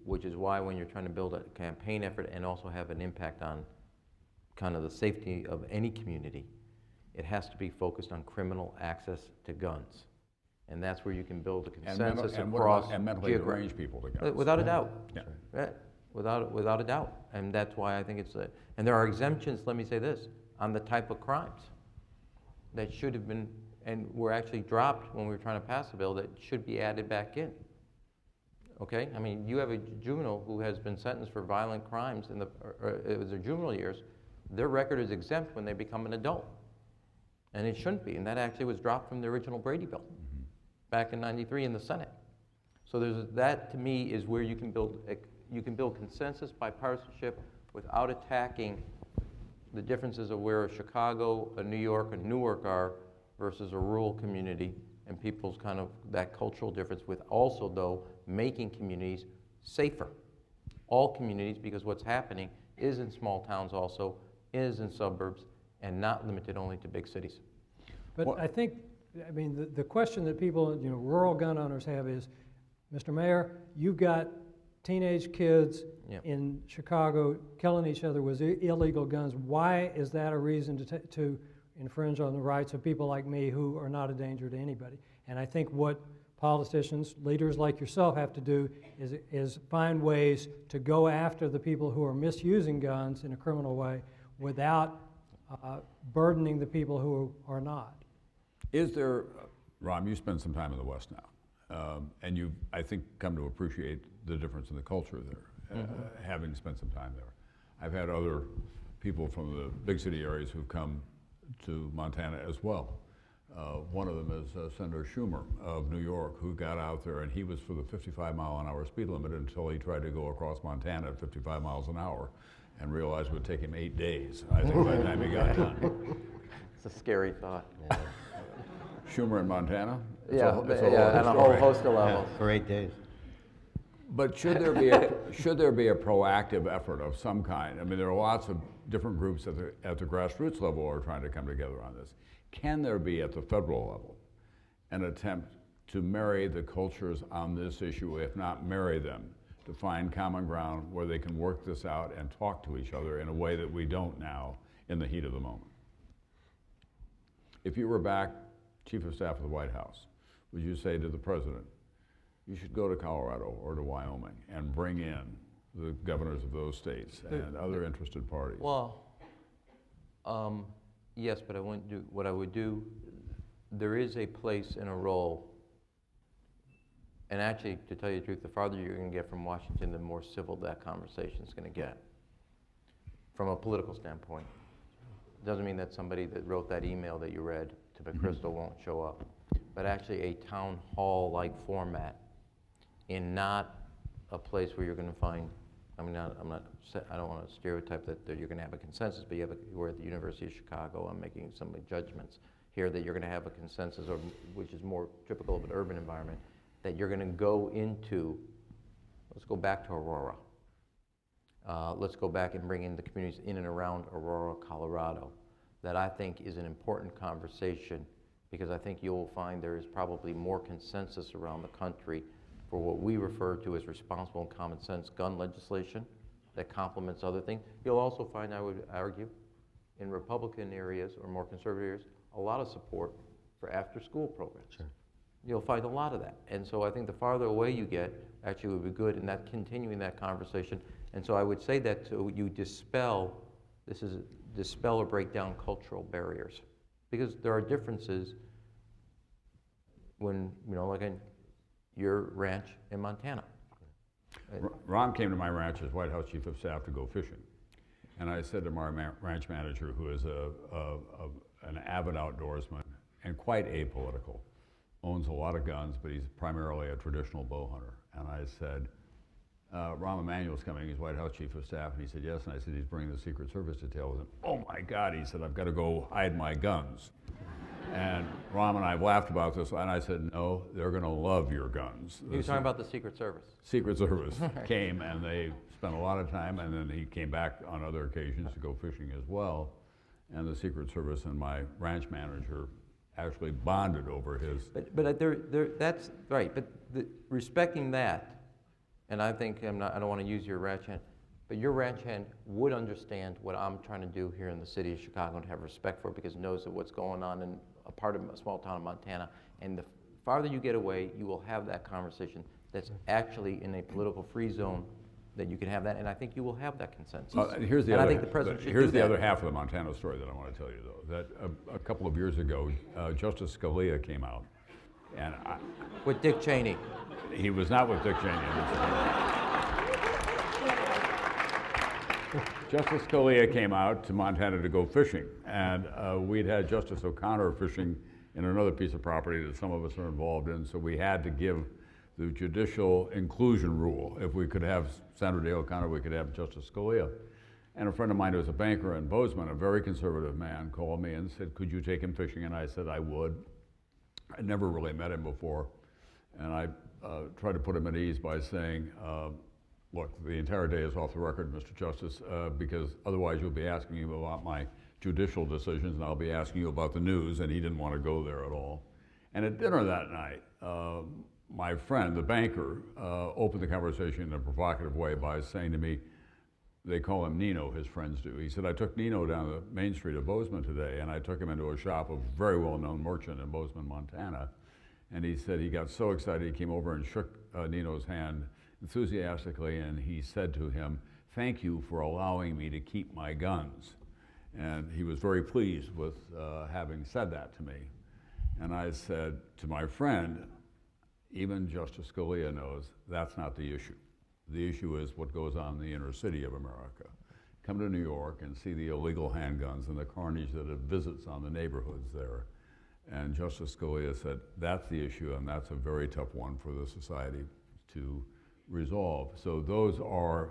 which is why when you're trying to build a campaign effort and also have an impact on kind of the safety of any community, it has to be focused on criminal access to guns. And that's where you can build a consensus across and mentally deranged people to guns. Without a doubt. Yeah. Right. Without a doubt. And that's why I think it's and there are exemptions, let me say this, on the type of crimes that should have been, and were actually dropped when we were trying to pass the bill, that should be added back in. Okay? I mean, you have a juvenile who has been sentenced for violent crimes it was their juvenile years. Their record is exempt when they become an adult. And it shouldn't be. And that actually was dropped from the original Brady bill back in '93 in the Senate. So that to me is where you can build consensus, bipartisanship, without attacking the differences of where a Chicago, a New York, a Newark are versus a rural community, and people's kind of that cultural difference, with also though making communities safer. All communities, because what's happening is in small towns also, is in suburbs, and not limited only to big cities. But I think, I mean, the question that people, rural gun owners have is, Mr. Mayor, you've got teenage kids in Chicago killing each other with illegal guns. Why is that a reason to infringe on the rights of people like me who are not a danger to anybody? And I think what politicians, leaders like yourself have to do is find ways to go after the people who are misusing guns in a criminal way without burdening the people who are not. Is there, Rahm, you spend some time in the West now, and you've, I think, come to appreciate the difference in the culture there, having spent some time there. I've had other people from the big city areas who've come to Montana as well. One of them is Senator Schumer of New York, who got out there, and he was for the 55-mile-an-hour speed limit until he tried to go across Montana at 55 miles an hour and realized it would take him 8 days, I think, by the time he got done. It's a scary thought. Yeah. Schumer in Montana? It's on a whole host of levels. For 8 days. But should there be a proactive effort of some kind? I mean, there are lots of different groups at the grassroots level who are trying to come together on this. Can there be at the federal level an attempt to marry the cultures on this issue, if not marry them, to find common ground where they can work this out and talk to each other in a way that we don't now in the heat of the moment? If you were back Chief of Staff of the White House, would you say to the President, you should go to Colorado or to Wyoming and bring in the governors of those states and other interested parties? Well, yes, but I wouldn't do, what I would do, there is a place and a role, and actually, to tell you the truth, the farther you're going to get from Washington, the more civil that conversation is going to get, from a political standpoint. It doesn't mean that somebody that wrote that email that you read to McChrystal won't show up, but actually a town hall-like format, in not a place where you're going to find, I mean, I don't want to stereotype that you're going to have a consensus, but we're at the University of Chicago, I'm making some judgments here that you're going to have a consensus, or which is more typical of an urban environment, that you're going to go into, let's go back to Aurora. Let's go back and bring in the communities in and around Aurora, Colorado. That I think is an important conversation, because I think you'll find there is probably more consensus around the country for what we refer to as responsible and common sense gun legislation that complements other things. You'll also find, I would argue, in Republican areas or more conservative areas, a lot of support for after-school programs. Sure. You'll find a lot of that. And so I think the farther away you get, actually would be good in that continuing that conversation. And so I would say that so you dispel, dispel or break down cultural barriers. Because there are differences when, you know, like in your ranch in Montana. Rahm came to my ranch as White House Chief of Staff to go fishing. And I said to my ranch manager, who is an avid outdoorsman and quite apolitical, owns a lot of guns, but he's primarily a traditional bow hunter. And I said, Rahm Emanuel's coming, he's White House Chief of Staff, and he said, yes, and I said, he's bringing the Secret Service detail with him. Oh my God, he said, I've got to go hide my guns. And Rahm and I laughed about this, and I said, no, they're going to love your guns. You were talking about the Secret Service. Secret Service came, and they spent a lot of time, and then he came back on other occasions to go fishing as well. And the Secret Service and my ranch manager actually bonded over his. But that's right. But respecting that, and I think I don't want to use your ranch hand, but your ranch hand would understand what I'm trying to do here in the city of Chicago and have respect for it, because it knows that what's going on in a part of a small town of Montana. And the farther you get away, you will have that conversation that's actually in a political free zone, that you can have that, and I think you will have that consensus. Here's the and other, I think the president should here's do the that. other half of the Montana story that I want to tell you, though. That a couple of years ago, Justice Scalia came out, and with Dick Cheney. He was not with Dick Cheney. Justice Scalia came out to Montana to go fishing, and we'd had Justice O'Connor fishing in another piece of property that some of us are involved in, so we had to give the judicial inclusion rule. If we could have Sandra Day O'Connor, we could have Justice Scalia. And a friend of mine who was a banker in Bozeman, a very conservative man, called me and said, could you take him fishing? And I said I would. I'd never really met him before. And I tried to put him at ease by saying, look, the entire day is off the record, Mr. Justice, because otherwise you'll be asking me about my judicial decisions, and I'll be asking you about the news, and he didn't want to go there at all. And at dinner that night, my friend, the banker, opened the conversation in a provocative way by saying to me, they call him Nino, his friends do. He said, I took Nino down the main street of Bozeman today, and I took him into a shop of a very well-known merchant in Bozeman, Montana. And he said he got so excited, he came over and shook Nino's hand enthusiastically, and he said to him, "Thank you for allowing me to keep my guns." And he was very pleased with having said that to me. And I said to my friend, even Justice Scalia knows that's not the issue. The issue is what goes on in the inner city of America. Come to New York and see the illegal handguns and the carnage that it visits on the neighborhoods there. And Justice Scalia said, that's the issue, and that's a very tough one for the society to resolve. So those are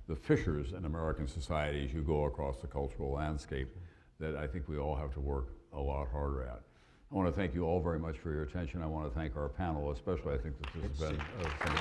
the fissures in American society as you go across the cultural landscape that I think we all have to work a lot harder at. I want to thank you all very much for your attention. I want to thank our panel, especially. I think that this has been something